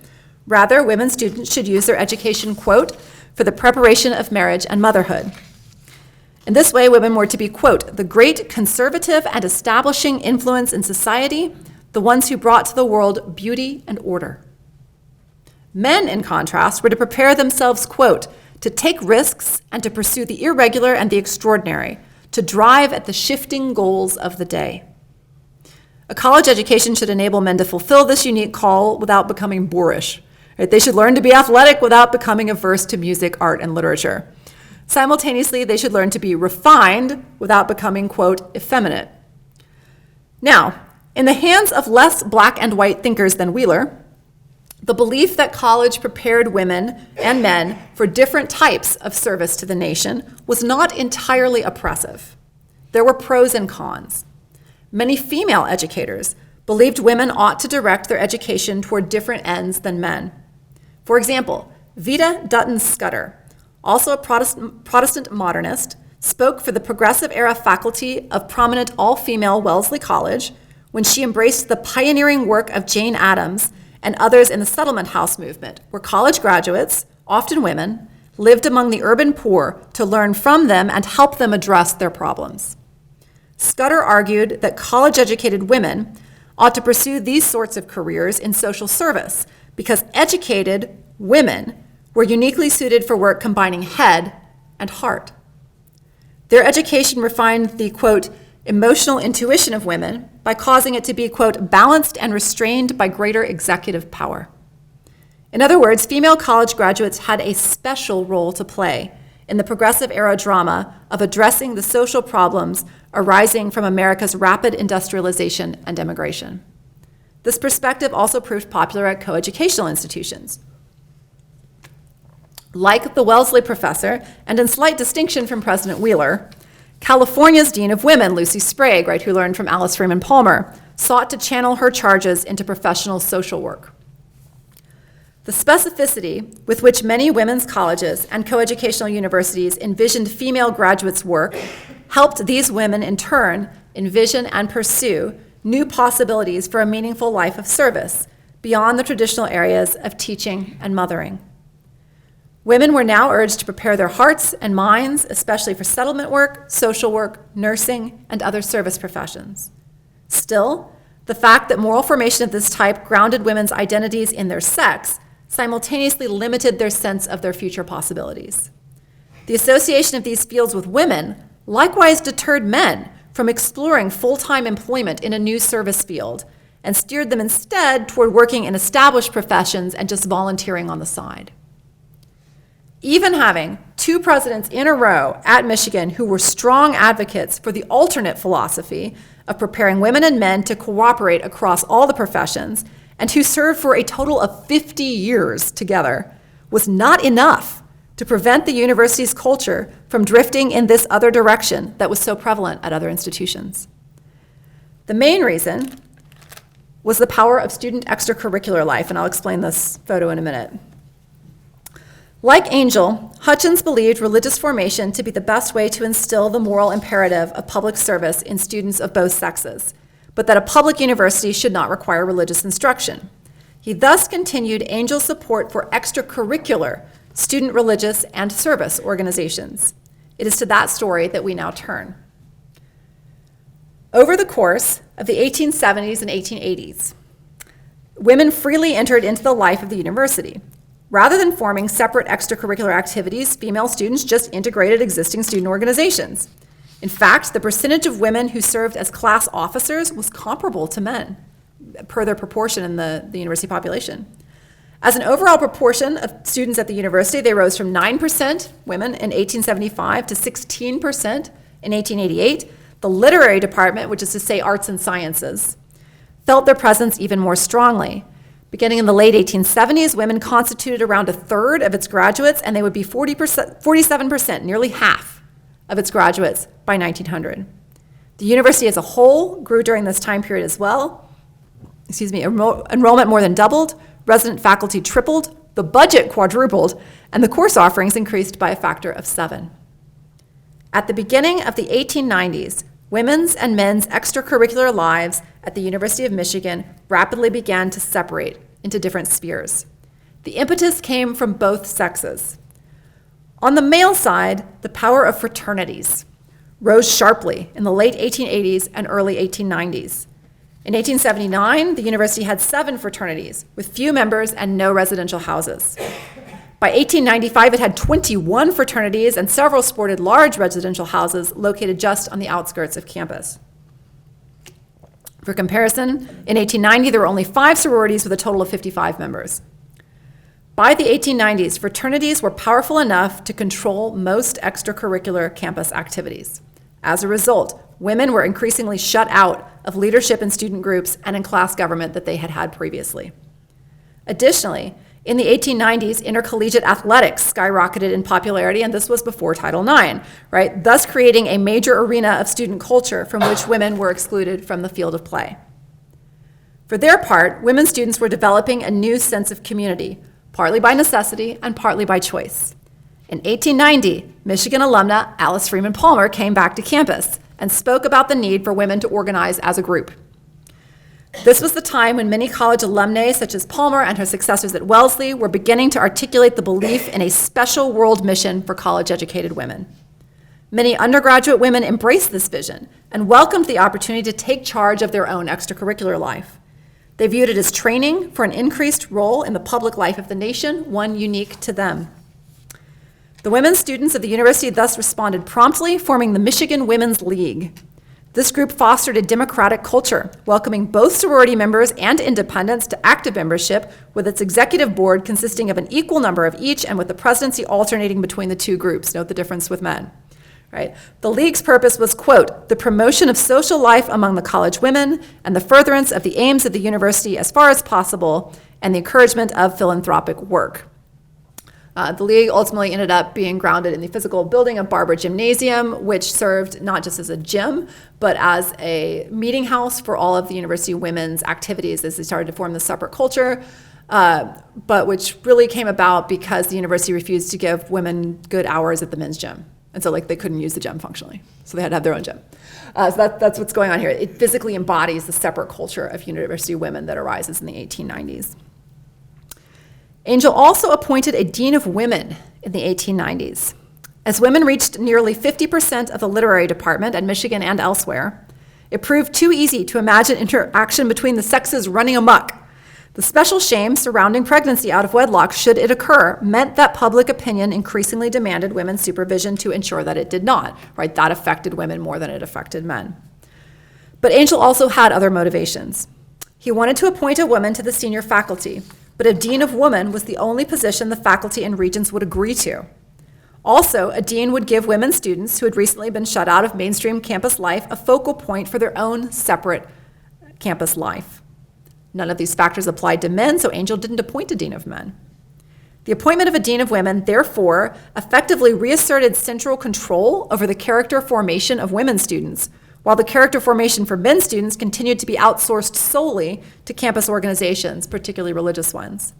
Rather, women students should use their education, quote, for the preparation of marriage and motherhood. In this way, women were to be, quote, the great conservative and establishing influence in society, the ones who brought to the world beauty and order. Men, in contrast, were to prepare themselves, quote, to take risks and to pursue the irregular and the extraordinary, to drive at the shifting goals of the day. A college education should enable men to fulfill this unique call without becoming boorish. Right? They should learn to be athletic without becoming averse to music, art, and literature. Simultaneously, they should learn to be refined without becoming, quote, effeminate. Now, in the hands of less black and white thinkers than Wheeler, the belief that college prepared women and men for different types of service to the nation was not entirely oppressive. There were pros and cons. Many female educators believed women ought to direct their education toward different ends than men. For example, Vida Dutton Scudder, also a Protestant modernist, spoke for the progressive era faculty of prominent all-female Wellesley College when she embraced the pioneering work of Jane Addams and others in the settlement house movement, where college graduates, often women, lived among the urban poor to learn from them and help them address their problems. Scudder argued that college-educated women ought to pursue these sorts of careers in social service because educated women were uniquely suited for work combining head and heart. Their education refined the, quote, emotional intuition of women by causing it to be, quote, balanced and restrained by greater executive power. In other words, female college graduates had a special role to play in the progressive era drama of addressing the social problems arising from America's rapid industrialization and immigration. This perspective also proved popular at coeducational institutions. Like the Wellesley professor, and in slight distinction from President Wheeler, California's Dean of Women, Lucy Sprague, right, who learned from Alice Freeman Palmer, sought to channel her charges into professional social work. The specificity with which many women's colleges and coeducational universities envisioned female graduates' work helped these women, in turn, envision and pursue new possibilities for a meaningful life of service beyond the traditional areas of teaching and mothering. Women were now urged to prepare their hearts and minds, especially for settlement work, social work, nursing, and other service professions. Still, the fact that moral formation of this type grounded women's identities in their sex simultaneously limited their sense of their future possibilities. The association of these fields with women likewise deterred men from exploring full-time employment in a new service field and steered them instead toward working in established professions and just volunteering on the side. Even having two presidents in a row at Michigan who were strong advocates for the alternate philosophy of preparing women and men to cooperate across all the professions, and who served for a total of 50 years together, was not enough to prevent the university's culture from drifting in this other direction that was so prevalent at other institutions. The main reason was the power of student extracurricular life, and I'll explain this photo in a minute. Like Angell, Hutchins believed religious formation to be the best way to instill the moral imperative of public service in students of both sexes, but that a public university should not require religious instruction. He thus continued Angell's support for extracurricular student religious and service organizations. It is to that story that we now turn. Over the course of the 1870s and 1880s, women freely entered into the life of the university. Rather than forming separate extracurricular activities, female students just integrated existing student organizations. In fact, the percentage of women who served as class officers was comparable to men, per their proportion in the university population. As an overall proportion of students at the university, they rose from 9% women in 1875 to 16% in 1888. The literary department, which is to say arts and sciences, felt their presence even more strongly. Beginning in the late 1870s, women constituted around a third of its graduates, and they would be 47%, nearly half of its graduates by 1900. The university as a whole grew during this time period as well. Enrollment more than doubled, resident faculty tripled, the budget quadrupled, and the course offerings increased by a factor of 7. At the beginning of the 1890s, women's and men's extracurricular lives at the University of Michigan rapidly began to separate into different spheres. The impetus came from both sexes. On the male side, the power of fraternities rose sharply in the late 1880s and early 1890s. In 1879, the university had 7 fraternities with few members and no residential houses. By 1895, it had 21 fraternities, and several sported large residential houses located just on the outskirts of campus. For comparison, in 1890, there were only 5 sororities with a total of 55 members. By the 1890s, fraternities were powerful enough to control most extracurricular campus activities. As a result, women were increasingly shut out of leadership in student groups and in class government that they had had previously. Additionally, in the 1890s, intercollegiate athletics skyrocketed in popularity, and this was before Title IX, right? Thus creating a major arena of student culture from which women were excluded from the field of play. For their part, women students were developing a new sense of community, partly by necessity and partly by choice. In 1890, Michigan alumna Alice Freeman Palmer came back to campus and spoke about the need for women to organize as a group. This was the time when many college alumnae, such as Palmer and her successors at Wellesley, were beginning to articulate the belief in a special world mission for college-educated women. Many undergraduate women embraced this vision and welcomed the opportunity to take charge of their own extracurricular life. They viewed it as training for an increased role in the public life of the nation, one unique to them. The women students of the university thus responded promptly, forming the Michigan Women's League. This group fostered a democratic culture, welcoming both sorority members and independents to active membership, with its executive board consisting of an equal number of each and with the presidency alternating between the two groups. Note the difference with men. Right? The League's purpose was, quote, the promotion of social life among the college women and the furtherance of the aims of the university as far as possible and the encouragement of philanthropic work. The League ultimately ended up being grounded in the physical building of Arbor Gymnasium, which served not just as a gym, but as a meeting house for all of the university women's activities as they started to form the separate culture, but which really came about because the university refused to give women good hours at the men's gym. And so they couldn't use the gym functionally. So they had to have their own gym. So that's what's going on here. It physically embodies the separate culture of university women that arises in the 1890s. Angell also appointed a dean of women in the 1890s. As women reached nearly 50% of the literary department at Michigan and elsewhere, it proved too easy to imagine interaction between the sexes running amok. The special shame surrounding pregnancy out of wedlock, should it occur, meant that public opinion increasingly demanded women's supervision to ensure that it did not. Right? That affected women more than it affected men. But Angell also had other motivations. He wanted to appoint a woman to the senior faculty, but a dean of women was the only position the faculty and regents would agree to. Also, a dean would give women students who had recently been shut out of mainstream campus life a focal point for their own separate campus life. None of these factors applied to men, so Angell didn't appoint a dean of men. The appointment of a dean of women, therefore, effectively reasserted central control over the character formation of women students, while the character formation for men students continued to be outsourced solely to campus organizations, particularly religious ones.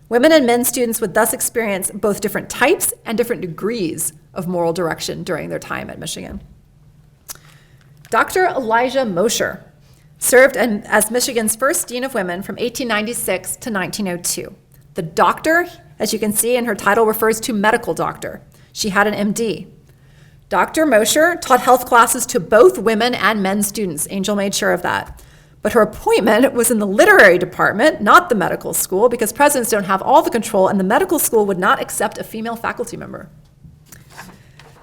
Women and men students would thus experience both different types and different degrees of moral direction during their time at Michigan. Dr. Elijah Mosher served as Michigan's first dean of women from 1896 to 1902. The doctor, as you can see in her title, refers to medical doctor. She had an MD. Dr. Mosher taught health classes to both women and men students. Angell made sure of that. But her appointment was in the literary department, not the medical school, because presidents don't have all the control, and the medical school would not accept a female faculty member.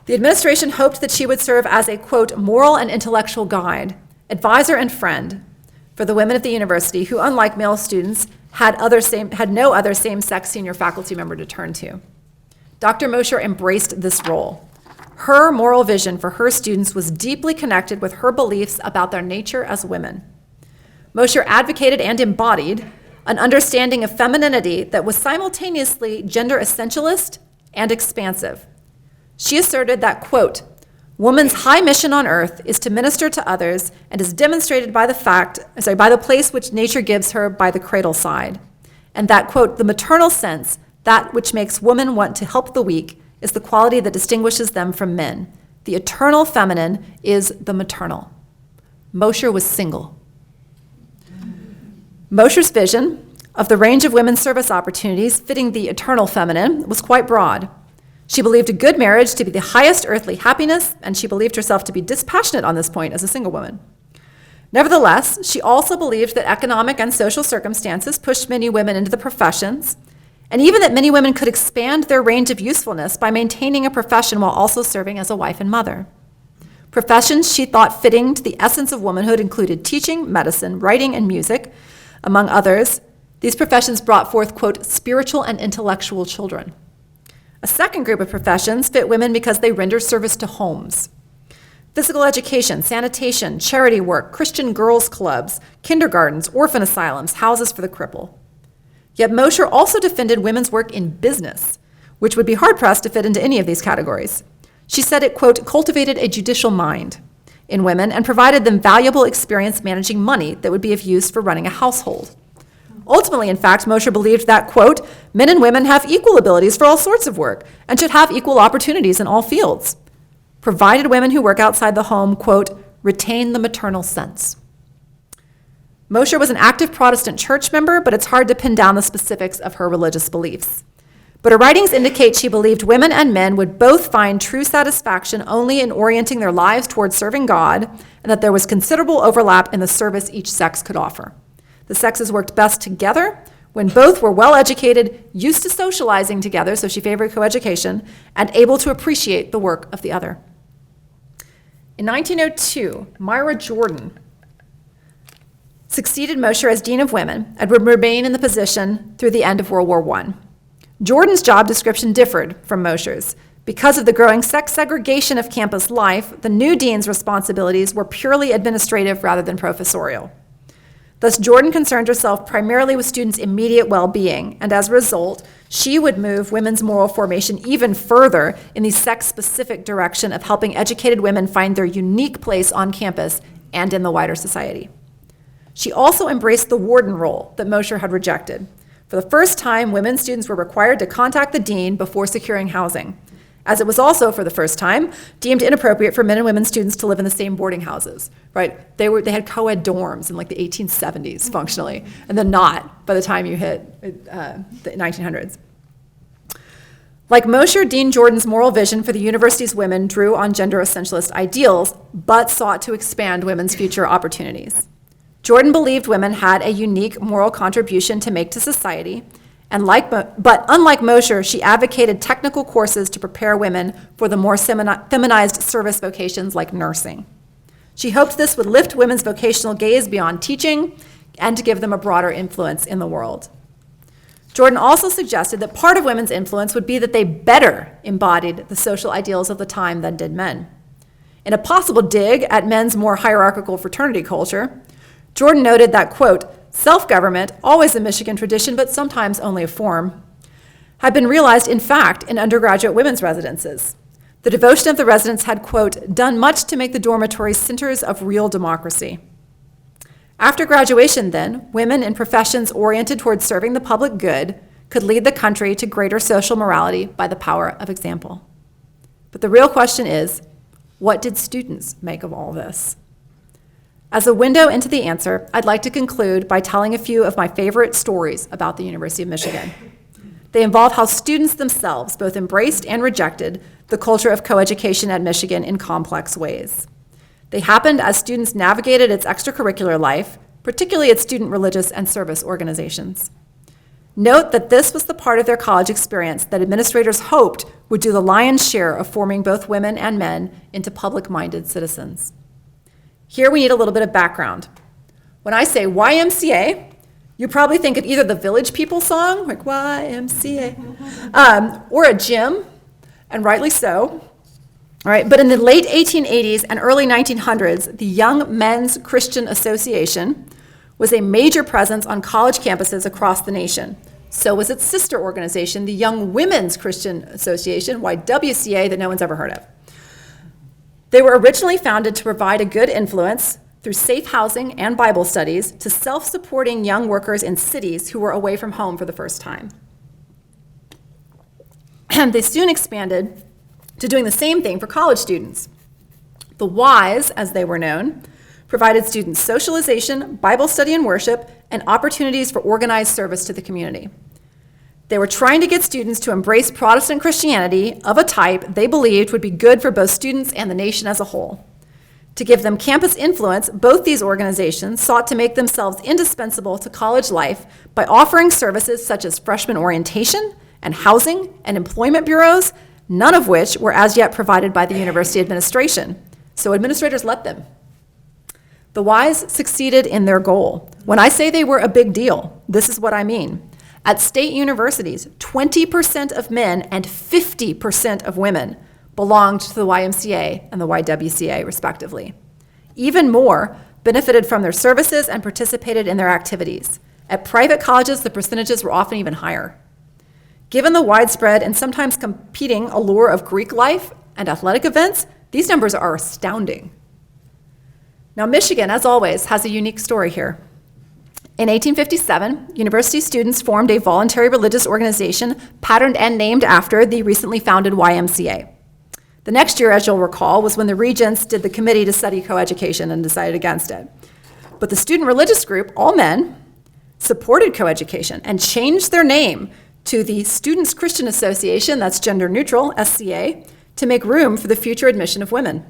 The administration hoped that she would serve as a, quote, moral and intellectual guide, advisor and friend for the women at the university who, unlike male students, had no other same-sex senior faculty member to turn to. Dr. Mosher embraced this role. Her moral vision for her students was deeply connected with her beliefs about their nature as women. Mosher advocated and embodied an understanding of femininity that was simultaneously gender essentialist and expansive. She asserted that, quote, woman's high mission on earth is to minister to others and is demonstrated by the place which nature gives her by the cradle side. And that, quote, the maternal sense, that which makes woman want to help the weak, is the quality that distinguishes them from men. The eternal feminine is the maternal. Mosher was single. Mosher's vision of the range of women's service opportunities fitting the eternal feminine was quite broad. She believed a good marriage to be the highest earthly happiness, and she believed herself to be dispassionate on this point as a single woman. Nevertheless, she also believed that economic and social circumstances pushed many women into the professions, and even that many women could expand their range of usefulness by maintaining a profession while also serving as a wife and mother. Professions she thought fitting to the essence of womanhood included teaching, medicine, writing, and music. Among others, these professions brought forth, quote, spiritual and intellectual children. A second group of professions fit women because they render service to homes. Physical education, sanitation, charity work, Christian girls' clubs, kindergartens, orphan asylums, houses for the cripple. Yet Mosher also defended women's work in business, which would be hard-pressed to fit into any of these categories. She said it, quote, cultivated a judicial mind in women and provided them valuable experience managing money that would be of use for running a household. Ultimately, in fact, Mosher believed that, quote, men and women have equal abilities for all sorts of work and should have equal opportunities in all fields, provided women who work outside the home, quote, retain the maternal sense. Mosher was an active Protestant church member, but it's hard to pin down the specifics of her religious beliefs. But her writings indicate she believed women and men would both find true satisfaction only in orienting their lives towards serving God, and that there was considerable overlap in the service each sex could offer. The sexes worked best together when both were well-educated, used to socializing together, so she favored coeducation, and able to appreciate the work of the other. In 1902, Myra Jordan succeeded Mosher as Dean of Women and would remain in the position through the end of World War I. Jordan's job description differed from Mosher's. Because of the growing sex segregation of campus life, the new dean's responsibilities were purely administrative rather than professorial. Thus, Jordan concerned herself primarily with students' immediate well-being, and as a result, she would move women's moral formation even further in the sex-specific direction of helping educated women find their unique place on campus and in the wider society. She also embraced the warden role that Mosher had rejected. For the first time, women students were required to contact the dean before securing housing, as it was also, for the first time, deemed inappropriate for men and women students to live in the same boarding houses, right? They had co-ed dorms in like the 1870s, functionally, and then not by the time you hit the 1900s. Like Mosher, Dean Jordan's moral vision for the university's women drew on gender essentialist ideals, but sought to expand women's future opportunities. Jordan believed women had a unique moral contribution to make to society, but unlike Mosher, she advocated technical courses to prepare women for the more feminized service vocations like nursing. She hoped this would lift women's vocational gaze beyond teaching and to give them a broader influence in the world. Jordan also suggested that part of women's influence would be that they better embodied the social ideals of the time than did men. In a possible dig at men's more hierarchical fraternity culture, Jordan noted that, quote, self-government, always a Michigan tradition, but sometimes only a form, had been realized, in fact, in undergraduate women's residences. The devotion of the residents had, quote, done much to make the dormitories centers of real democracy. After graduation, then, women in professions oriented towards serving the public good could lead the country to greater social morality by the power of example. But the real question is, what did students make of all this? As a window into the answer, I'd like to conclude by telling a few of my favorite stories about the University of Michigan. They involve how students themselves both embraced and rejected the culture of coeducation at Michigan in complex ways. They happened as students navigated its extracurricular life, particularly its student religious and service organizations. Note that this was the part of their college experience that administrators hoped would do the lion's share of forming both women and men into public-minded citizens. Here we need a little bit of background. When I say YMCA, you probably think of either the Village People song, like YMCA, or a gym, and rightly so. All right, but in the late 1880s and early 1900s, the Young Men's Christian Association was a major presence on college campuses across the nation. So was its sister organization, the Young Women's Christian Association, YWCA, that no one's ever heard of. They were originally founded to provide a good influence through safe housing and Bible studies to self-supporting young workers in cities who were away from home for the first time. And they soon expanded to doing the same thing for college students. The Ys, as they were known, provided students socialization, Bible study and worship, and opportunities for organized service to the community. They were trying to get students to embrace Protestant Christianity of a type they believed would be good for both students and the nation as a whole. To give them campus influence, both these organizations sought to make themselves indispensable to college life by offering services such as freshman orientation and housing and employment bureaus, none of which were as yet provided by the university administration. So administrators let them. The Ys succeeded in their goal. When I say they were a big deal, this is what I mean. At state universities, 20% of men and 50% of women belonged to the YMCA and the YWCA, respectively. Even more benefited from their services and participated in their activities. At private colleges, the percentages were often even higher. Given the widespread and sometimes competing allure of Greek life and athletic events, these numbers are astounding. Now, Michigan, as always, has a unique story here. In 1857, university students formed a voluntary religious organization patterned and named after the recently founded YMCA. The next year, as you'll recall, was when the regents did the committee to study coeducation and decided against it. But the student religious group, all men, supported coeducation and changed their name to the Students' Christian Association, that's gender neutral, SCA, to make room for the future admission of women.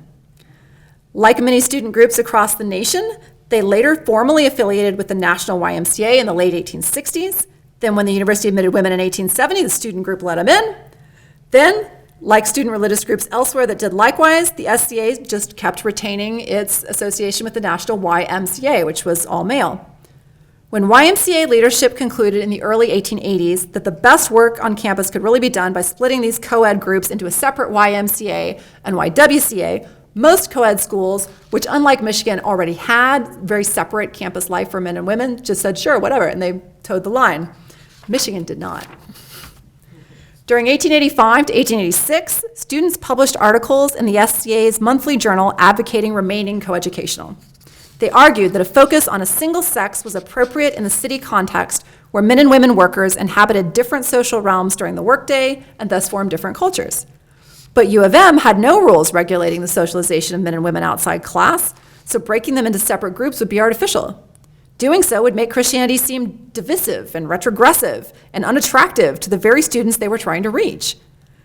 Like many student groups across the nation, they later formally affiliated with the National YMCA in the late 1860s. Then when the university admitted women in 1870, the student group let them in. Then Like student religious groups elsewhere that did likewise, the SCA just kept retaining its association with the national YMCA, which was all male. When YMCA leadership concluded in the early 1880s that the best work on campus could really be done by splitting these co-ed groups into a separate YMCA and YWCA, most co-ed schools, which unlike Michigan already had very separate campus life for men and women, just said, sure, whatever, and they towed the line. Michigan did not. During 1885 to 1886, students published articles in the SCA's monthly journal advocating remaining coeducational. They argued that a focus on a single sex was appropriate in the city context where men and women workers inhabited different social realms during the workday and thus formed different cultures. But U of M had no rules regulating the socialization of men and women outside class, so breaking them into separate groups would be artificial. Doing so would make Christianity seem divisive and retrogressive and unattractive to the very students they were trying to reach.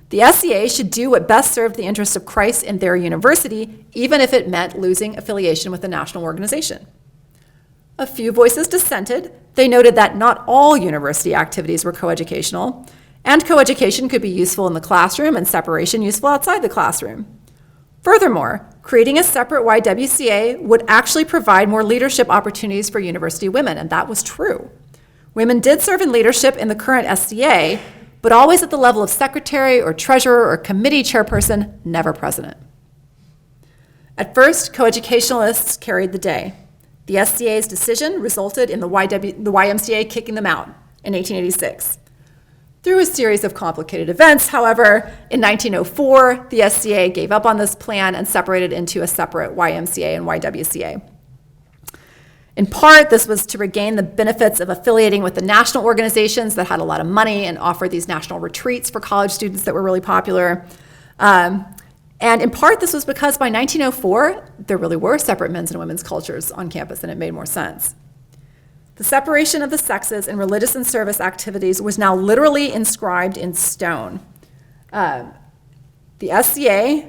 The SCA should do what best served the interests of Christ and their university, even if it meant losing affiliation with the national organization. A few voices dissented. They noted that not all university activities were coeducational, and coeducation could be useful in the classroom and separation useful outside the classroom. Furthermore, creating a separate YWCA would actually provide more leadership opportunities for university women, and that was true. Women did serve in leadership in the current SCA, but always at the level of secretary or treasurer or committee chairperson, never president. At first, coeducationalists carried the day. The SCA's decision resulted in the YMCA kicking them out in 1886. Through a series of complicated events, however, in 1904, the SCA gave up on this plan and separated into a separate YMCA and YWCA. In part, this was to regain the benefits of affiliating with the national organizations that had a lot of money and offered these national retreats for college students that were really popular. And in part, this was because by 1904, there really were separate men's and women's cultures on campus, and it made more sense. The separation of the sexes in religious and service activities was now literally inscribed in stone. The SCA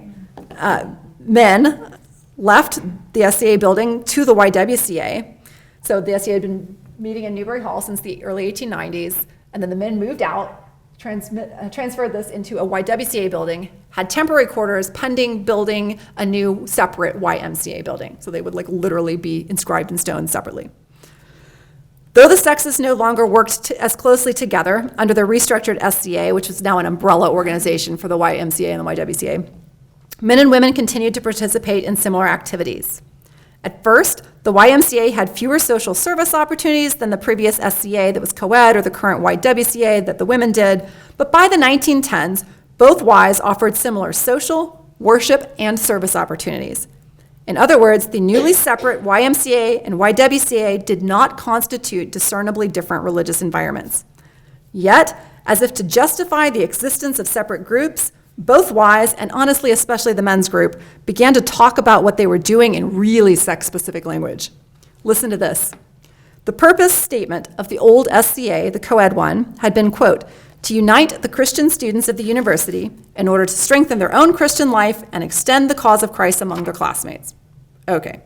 men left the SCA building to the YWCA. So the SCA had been meeting in Newberry Hall since the early 1890s, and then the men moved out, transferred this into a YWCA building, had temporary quarters pending building a new separate YMCA building. So they would literally be inscribed in stone separately. Though the sexes no longer worked as closely together under the restructured SCA, which was now an umbrella organization for the YMCA and the YWCA, men and women continued to participate in similar activities. At first, the YMCA had fewer social service opportunities than the previous SCA that was co-ed or the current YWCA that the women did, but by the 1910s, both Ys offered similar social, worship, and service opportunities. In other words, the newly separate YMCA and YWCA did not constitute discernibly different religious environments. Yet, as if to justify the existence of separate groups, both Ys, and honestly especially the men's group, began to talk about what they were doing in really sex-specific language. Listen to this. The purpose statement of the old SCA, the co-ed one, had been, quote, to unite the Christian students of the university in order to strengthen their own Christian life and extend the cause of Christ among their classmates. Okay.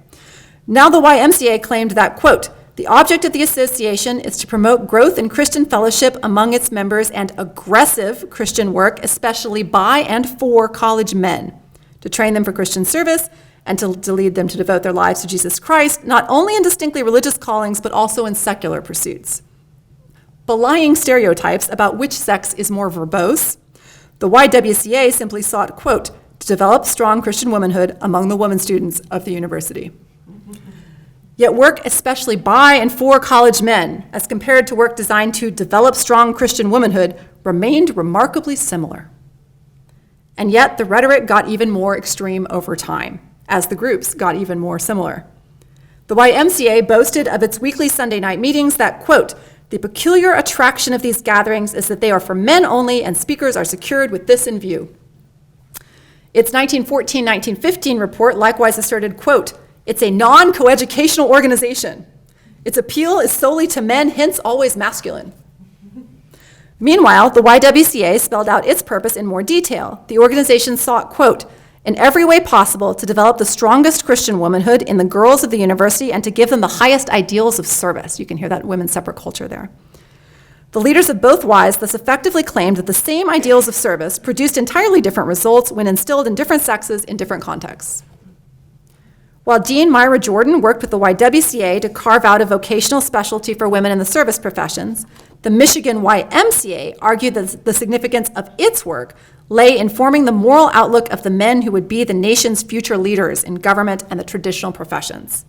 Now the YMCA claimed that, quote, the object of the association is to promote growth in Christian fellowship among its members and aggressive Christian work, especially by and for college men, to train them for Christian service and to lead them to devote their lives to Jesus Christ, not only in distinctly religious callings, but also in secular pursuits. Belying stereotypes about which sex is more verbose, the YWCA simply sought, quote, to develop strong Christian womanhood among the women students of the university. Yet work especially by and for college men, as compared to work designed to develop strong Christian womanhood, remained remarkably similar. And yet the rhetoric got even more extreme over time, as the groups got even more similar. The YMCA boasted of its weekly Sunday night meetings that, quote, the peculiar attraction of these gatherings is that they are for men only and speakers are secured with this in view. Its 1914-1915 report likewise asserted, quote, it's a non-coeducational organization. Its appeal is solely to men, hence always masculine. Meanwhile, the YWCA spelled out its purpose in more detail. The organization sought, quote, in every way possible to develop the strongest Christian womanhood in the girls of the university and to give them the highest ideals of service. You can hear that women's separate culture there. The leaders of both Ys thus effectively claimed that the same ideals of service produced entirely different results when instilled in different sexes in different contexts. While Dean Myra Jordan worked with the YWCA to carve out a vocational specialty for women in the service professions, the Michigan YMCA argued that the significance of its work lay in forming the moral outlook of the men who would be the nation's future leaders in government and the traditional professions.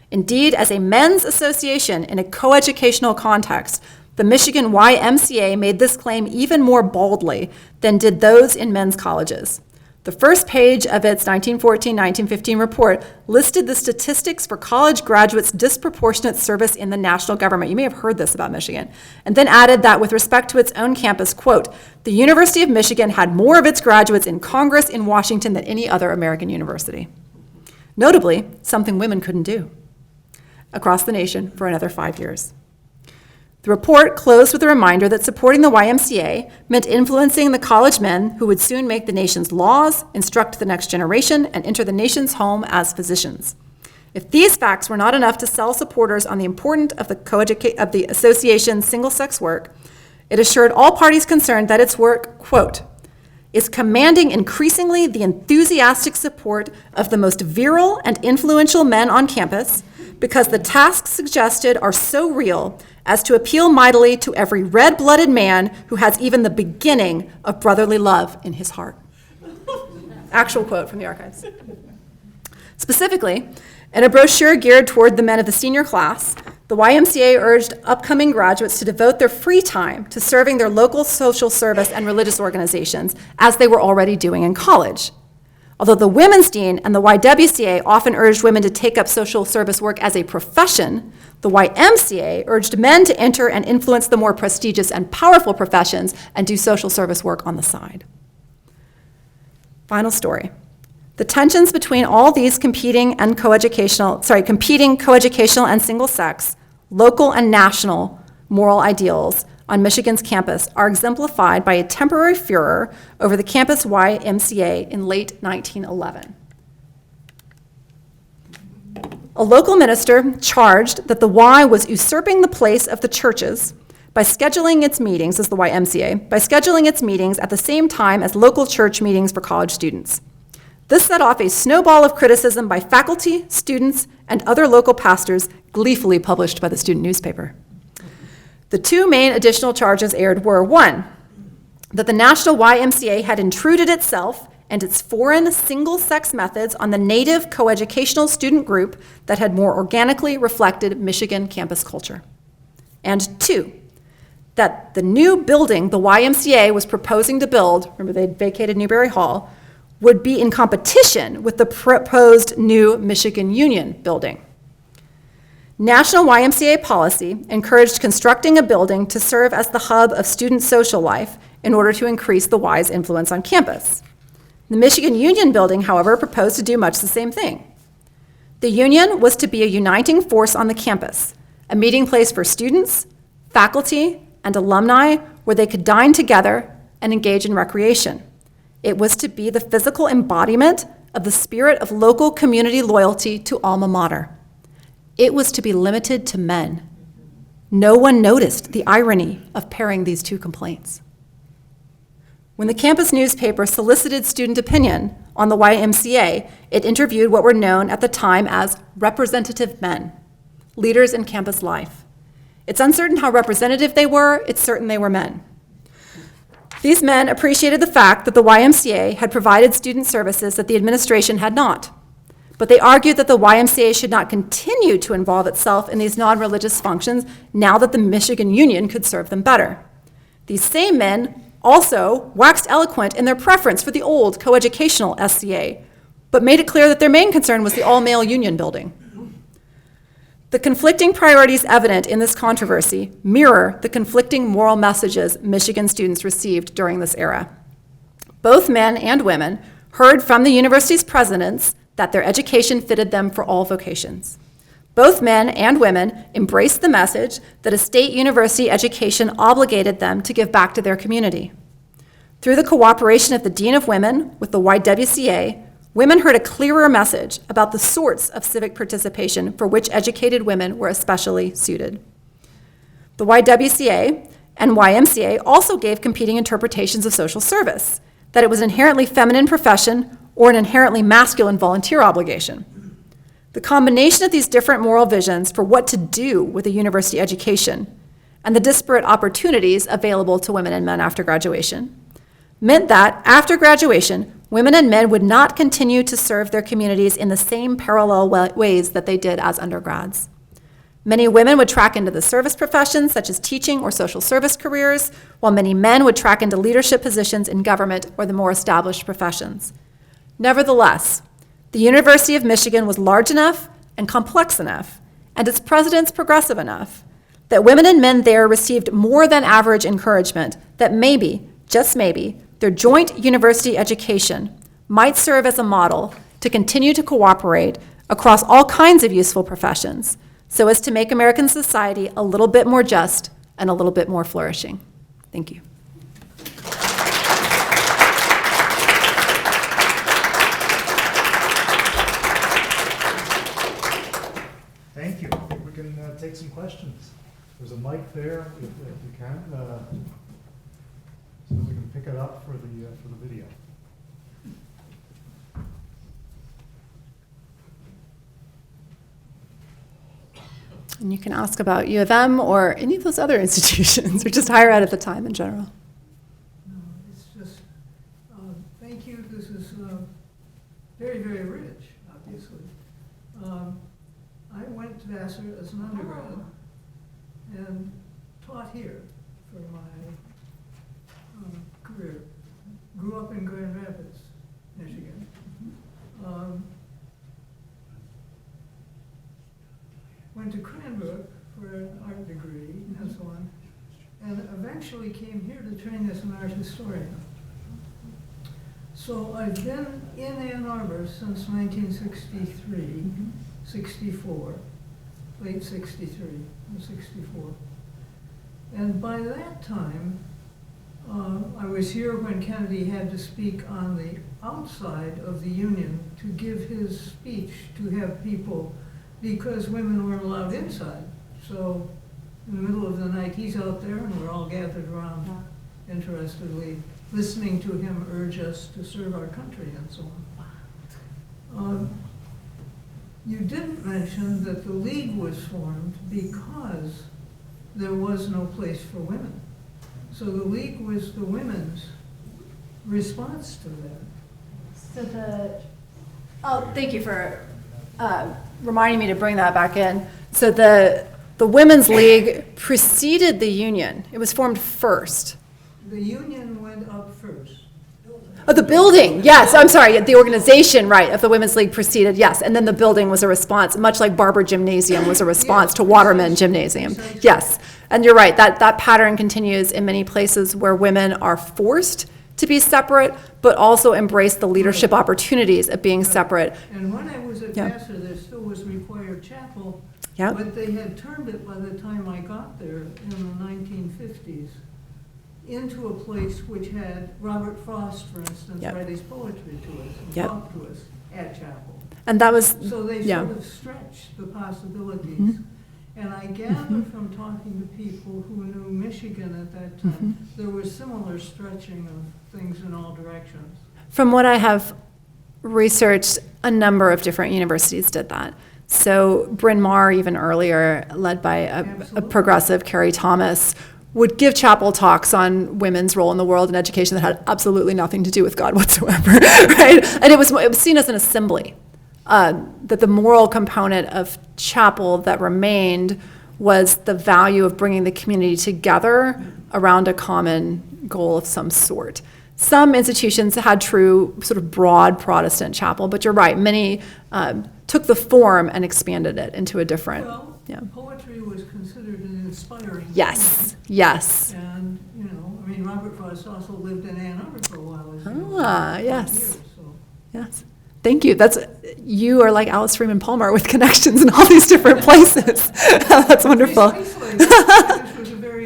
Indeed, as a men's association in a coeducational context, the Michigan YMCA made this claim even more boldly than did those in men's colleges. The first page of its 1914-1915 report listed the statistics for college graduates' disproportionate service in the national government. You may have heard this about Michigan. And then added that with respect to its own campus, quote, the University of Michigan had more of its graduates in Congress in Washington than any other American university. Notably, something women couldn't do across the nation for another 5 years. The report closed with a reminder that supporting the YMCA meant influencing the college men who would soon make the nation's laws, instruct the next generation, and enter the nation's home as physicians. If these facts were not enough to sell supporters on the importance of the association's single-sex work, it assured all parties concerned that its work, quote, is commanding increasingly the enthusiastic support of the most virile and influential men on campus because the tasks suggested are so real as to appeal mightily to every red-blooded man who has even the beginning of brotherly love in his heart. Actual quote from the archives. Specifically, in a brochure geared toward the men of the senior class, the YMCA urged upcoming graduates to devote their free time to serving their local social service and religious organizations, as they were already doing in college. Although the Women's Dean and the YWCA often urged women to take up social service work as a profession, the YMCA urged men to enter and influence the more prestigious and powerful professions and do social service work on the side. Final story. The tensions between all these competing coeducational and single-sex, local and national moral ideals on Michigan's campus are exemplified by a temporary furor over the campus YMCA in late 1911. A local minister charged that the Y was usurping the place of the churches by scheduling its meetings, as the YMCA, by scheduling its meetings at the same time as local church meetings for college students. This set off a snowball of criticism by faculty, students, and other local pastors, gleefully published by the student newspaper. The two main additional charges aired were, one, that the National YMCA had intruded itself and its foreign single-sex methods on the native coeducational student group that had more organically reflected Michigan campus culture. And two, that the new building the YMCA was proposing to build, remember they'd vacated Newberry Hall, would be in competition with the proposed new Michigan Union building. National YMCA policy encouraged constructing a building to serve as the hub of student social life in order to increase the Y's influence on campus. The Michigan Union building, however, proposed to do much the same thing. The Union was to be a uniting force on the campus, a meeting place for students, faculty, and alumni where they could dine together and engage in recreation. It was to be the physical embodiment of the spirit of local community loyalty to alma mater. It was to be limited to men. No one noticed the irony of pairing these two complaints. When the campus newspaper solicited student opinion on the YMCA, it interviewed what were known at the time as representative men, leaders in campus life. It's uncertain how representative they were, it's certain they were men. These men appreciated the fact that the YMCA had provided student services that the administration had not, but they argued that the YMCA should not continue to involve itself in these non-religious functions now that the Michigan Union could serve them better. These same men also waxed eloquent in their preference for the old coeducational SCA, but made it clear that their main concern was the all-male union building. The conflicting priorities evident in this controversy mirror the conflicting moral messages Michigan students received during this era. Both men and women heard from the university's presidents that their education fitted them for all vocations. Both men and women embraced the message that a state university education obligated them to give back to their community. Through the cooperation of the Dean of Women with the YWCA, women heard a clearer message about the sorts of civic participation for which educated women were especially suited. The YWCA And YMCA also gave competing interpretations of social service, that it was an inherently feminine profession or an inherently masculine volunteer obligation. The combination of these different moral visions for what to do with a university education and the disparate opportunities available to women and men after graduation meant that after graduation, women and men would not continue to serve their communities in the same parallel ways that they did as undergrads. Many women would track into the service professions, such as teaching or social service careers, while many men would track into leadership positions in government or the more established professions. Nevertheless, the University of Michigan was large enough and complex enough, and its presidents progressive enough, that women and men there received more than average encouragement that maybe, just maybe, their joint university education might serve as a model to continue to cooperate across all kinds of useful professions, so as to make American society a little bit more just and a little bit more flourishing. Thank you. Thank you. I think we can take some questions. There's a mic there, if you can, so that we can pick it up for the video. And you can ask about U of M or any of those other institutions, or just higher ed at the time in general. No, it's just, thank you. This is very, very rich, obviously. I went to Vassar as an undergrad and taught here for my career. Grew up in Grand Rapids, Michigan. Went to Cranbrook for an art degree and so on, and eventually came here to train as an art historian. So I've been in Ann Arbor since 1963, 64, late 63 and 64. And by that time, I was here when Kennedy had to speak on the outside of the Union to give his speech to have people, because women weren't allowed inside. So in the middle of the night, he's out there and we're all gathered around interestedly listening to him urge us to serve our country and so on. You didn't mention that the League was formed because there was no place for women. So the League was the women's response to that. So thank you for reminding me to bring that back in. So the Women's League preceded the Union. It was formed first. The Union went up first. Oh, the building, yes, I'm sorry, the organization, right, of the Women's League preceded, yes, and then the building was a response, much like Barber Gymnasium was a response to Waterman Gymnasium. Yes, and you're right, that pattern continues in many places where women are forced to be separate, but also embrace the leadership opportunities of being separate. And when I was at Vassar, there still was required chapel, but they had turned it by the time I got there in the 1950s into a place which had Robert Frost, for instance, write his poetry to us and talk to us at chapel. And that was, so they sort of stretched the possibilities. And I gather from talking to people who knew Michigan at that time, there was similar stretching of things in all directions. From what I have researched, a number of different universities did that. So Bryn Mawr, even earlier, led by a progressive, Carrie Thomas, would give chapel talks on women's role in the world and education that had absolutely nothing to do with God whatsoever, right? And it was seen as an assembly. That the moral component of chapel that remained was the value of bringing the community together around a common goal of some sort. Some institutions had true sort of broad Protestant chapel, but you're right, many took the form and expanded it into a different. Well, poetry was considered an inspiring Yes, yes. And, you know, I mean, Robert Frost also lived in Ann Arbor for a while. Yes. Years, so. Yes. Thank you. You are like Alice Freeman Palmer with connections in all these different places. That's wonderful.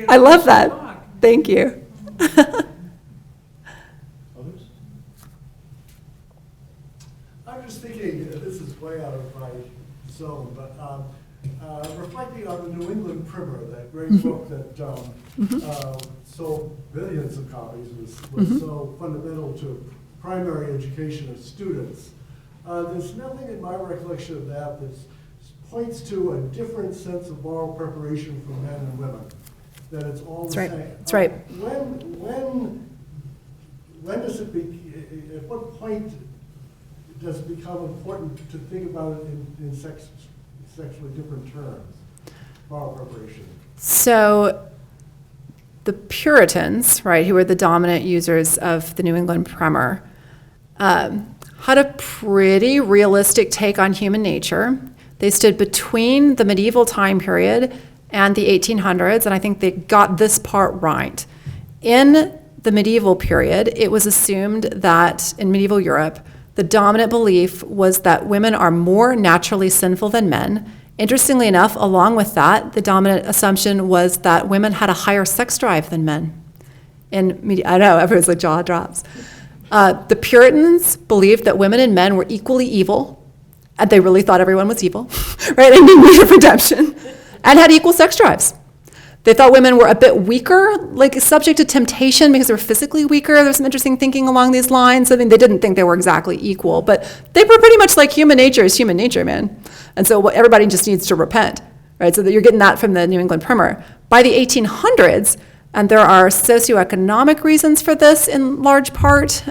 I love that. Thank you. Others? I'm just thinking, this is way out of my zone, but reflecting on the New England Primer, that great book that sold billions of copies, was so fundamental to primary education of students. There's nothing in my recollection of that that points to a different sense of moral preparation for men and women, that it's all the same. That's right. When does it at what point does it become important to think about it in sexually different terms, moral preparation? So the Puritans, right, who were the dominant users of the New England Primer, had a pretty realistic take on human nature. They stood between the medieval time period and the 1800s, and I think they got this part right. In the medieval period, it was assumed that in medieval Europe, the dominant belief was that women are more naturally sinful than men. Interestingly enough, along with that, the dominant assumption was that women had a higher sex drive than men. I know, everyone's like, jaw drops. The Puritans believed that women and men were equally evil, and they really thought everyone was evil, right, and in need of redemption, and had equal sex drives. They thought women were a bit weaker, like subject to temptation because they were physically weaker. There's some interesting thinking along these lines. I mean, they didn't think they were exactly equal, but they were pretty much like human nature is human nature, man. And so everybody just needs to repent, right? So that you're getting that from the New England Primer. By the 1800s, and there are socioeconomic reasons for this in large part,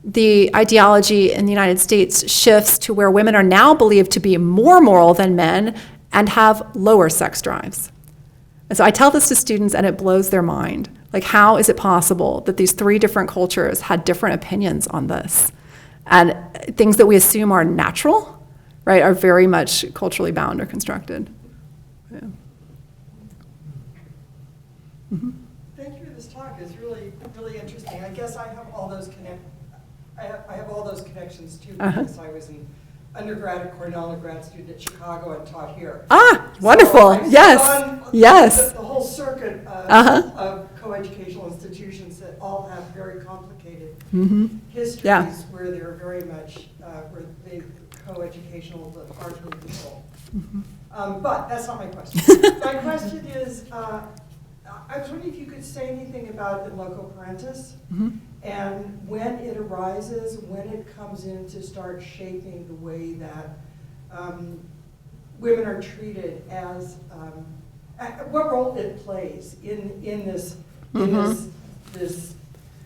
the ideology in the United States shifts to where women are now believed to be more moral than men and have lower sex drives. And so I tell this to students and it blows their mind. Like, how is it possible that these three different cultures had different opinions on this? And things that we assume are natural, right, are very much culturally bound or constructed. Yeah. Mm-hmm. Thank you for this talk. It's really, really interesting. I guess I have all those I have all those connections too, because I was an undergrad at Cornell and a grad student at Chicago and taught here. Wonderful. So Yes. The whole circuit of coeducational institutions that all have very complicated histories where they're very much where they coeducational but largely people. But that's not my question. My question is, I was wondering if you could say anything about in loco parentis and when it arises, when it comes in to start shaping the way that women are treated as, what role it plays in this this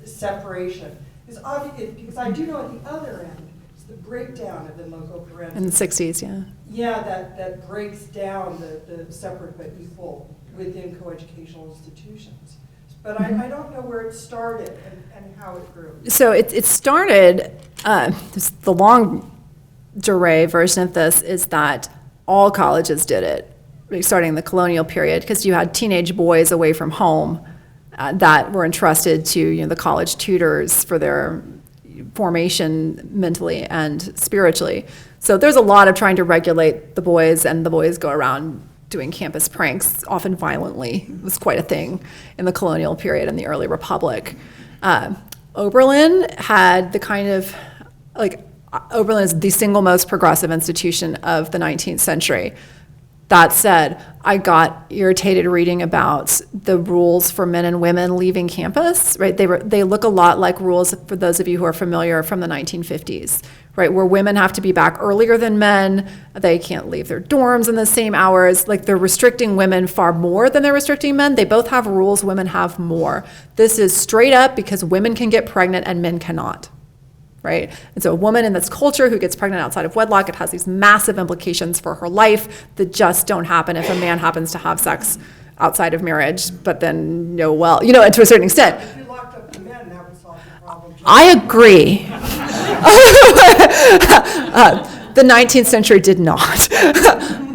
separation. Because I do know at the other end, it's the breakdown of the loco parentis. In the 60s, yeah. Yeah, that breaks down the separate but equal within coeducational institutions. But I don't know where it started and how it grew. So it started, the long durée version of this is that all colleges did it, starting in the colonial period, because you had teenage boys away from home that were entrusted to the college tutors for their formation mentally and spiritually. So there's a lot of trying to regulate the boys, and the boys go around doing campus pranks, often violently. It was quite a thing in the colonial period and the early republic. Oberlin had the kind of, Oberlin is the single most progressive institution of the 19th century. That said, I got irritated reading about the rules for men and women leaving campus, right? They look a lot like rules, for those of you who are familiar, from the 1950s, right? Where women have to be back earlier than men, they can't leave their dorms in the same hours, like they're restricting women far more than they're restricting men. They both have rules, women have more. This is straight up because women can get pregnant and men cannot. Right? And so a woman in this culture who gets pregnant outside of wedlock, it has these massive implications for her life that just don't happen if a man happens to have sex outside of marriage, but then to a certain extent. If you locked up the men, that would solve the problem. I agree. The 19th century did not.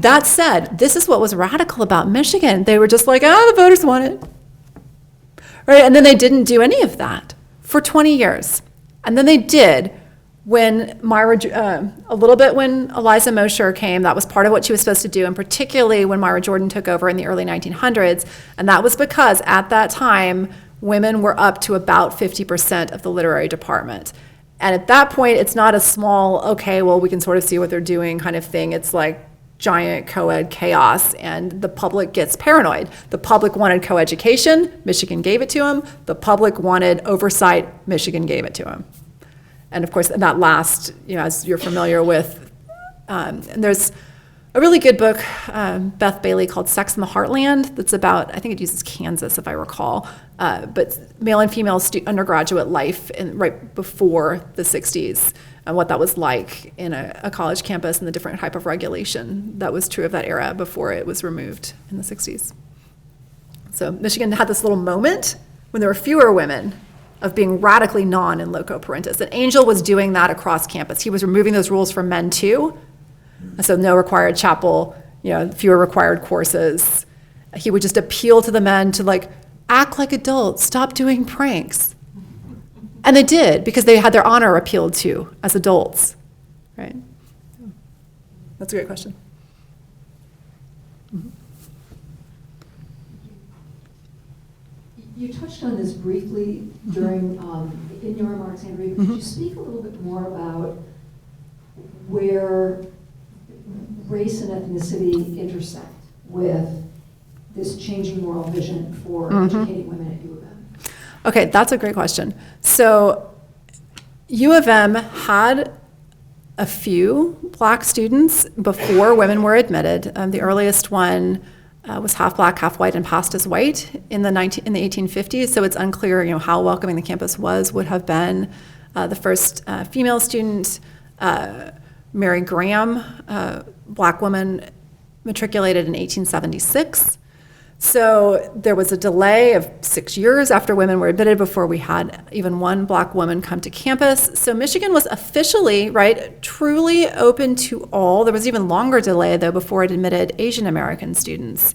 That said, this is what was radical about Michigan. They were just like, the voters want it. Right? And then they didn't do any of that for 20 years. And then they did when a little bit when Eliza Mosher came. That was part of what she was supposed to do, and particularly when Myra Jordan took over in the early 1900s. And that was because at that time, women were up to about 50% of the literary department. And at that point, it's not a small, we can sort of see what they're doing kind of thing. It's like giant co-ed chaos, and the public gets paranoid. The public wanted co-education, Michigan gave it to them. The public wanted oversight, Michigan gave it to them. And of course, that last, as you're familiar with, and there's a really good book, Beth Bailey, called Sex in the Heartland, that's about, I think it uses Kansas, if I recall, but male and female undergraduate life right before the 60s, and what that was like in a college campus and the different type of regulation that was true of that era before it was removed in the 60s. So Michigan had this little moment when there were fewer women of being radically non in loco parentis. And Angell was doing that across campus. He was removing those rules for men too. So no required chapel, fewer required courses. He would just appeal to the men to act like adults, stop doing pranks. And they did, because they had their honor appealed to as adults, right? That's a great question. You touched on this briefly during, in your remarks, Andrea, but could you speak a little bit more about where race and ethnicity intersect with this changing moral vision for educating women at U of M? Okay, that's a great question. So U of M had a few black students before women were admitted. The earliest one was half black, half white, and passed as white in the 1850s. So it's unclear, how welcoming the campus would have been. The first female student, Mary Graham, black woman, matriculated in 1876. So there was a delay of 6 years after women were admitted before we had even one black woman come to campus. So Michigan was officially, truly open to all. There was even longer delay, though, before it admitted Asian American students,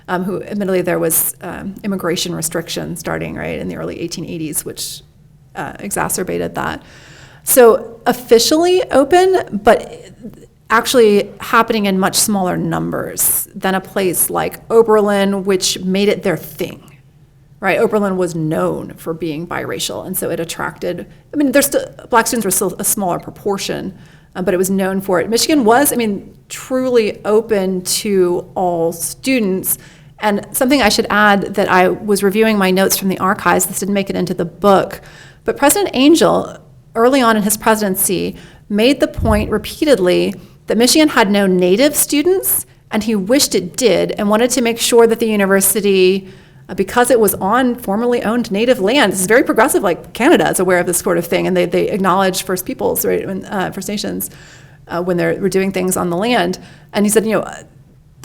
who admittedly there was immigration restrictions starting, in the early 1880s, which exacerbated that. So officially open, but actually happening in much smaller numbers than a place like Oberlin, which made it their thing, Oberlin was known for being biracial, and so it attracted, black students were still a smaller proportion, but it was known for it. Michigan was, truly open to all students. And something I should add, that I was reviewing my notes from the archives, this didn't make it into the book, but President Angell, early on in his presidency, made the point repeatedly that Michigan had no native students, and he wished it did, and wanted to make sure that the university, because it was on formerly owned native land, this is very progressive, like Canada is aware of this sort of thing, and they acknowledge First Peoples, First Nations, when we're doing things on the land. And he said,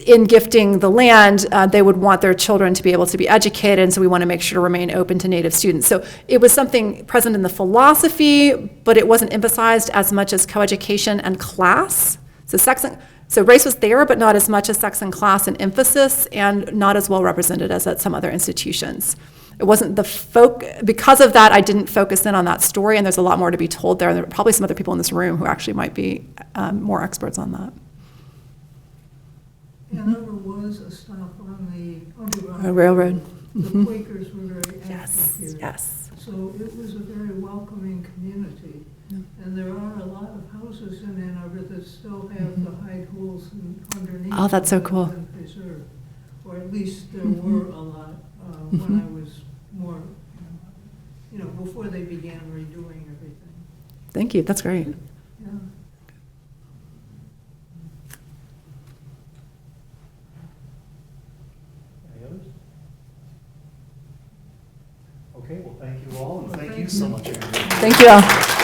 in gifting the land, they would want their children to be able to be educated, and so we want to make sure to remain open to native students. So it was something present in the philosophy, but it wasn't emphasized as much as coeducation and class. So race was there, but not as much as sex and class in emphasis, and not as well represented as at some other institutions. It wasn't because of that, I didn't focus in on that story, and there's a lot more to be told there. And there are probably some other people in this room who actually might be more experts on that. Ann Arbor was a stop on the Underground Railroad. The Quakers were very active here. Yes. So it was a very welcoming community. And there are a lot of houses in Ann Arbor that still have the hide holes underneath. Oh, that's so that have cool. been preserved. Or at least there were a lot when I was more, before they began redoing everything. Thank you, that's great. Yeah. Any others? Okay, well, thank you all, and thank you so much, Andrea. Thank you all.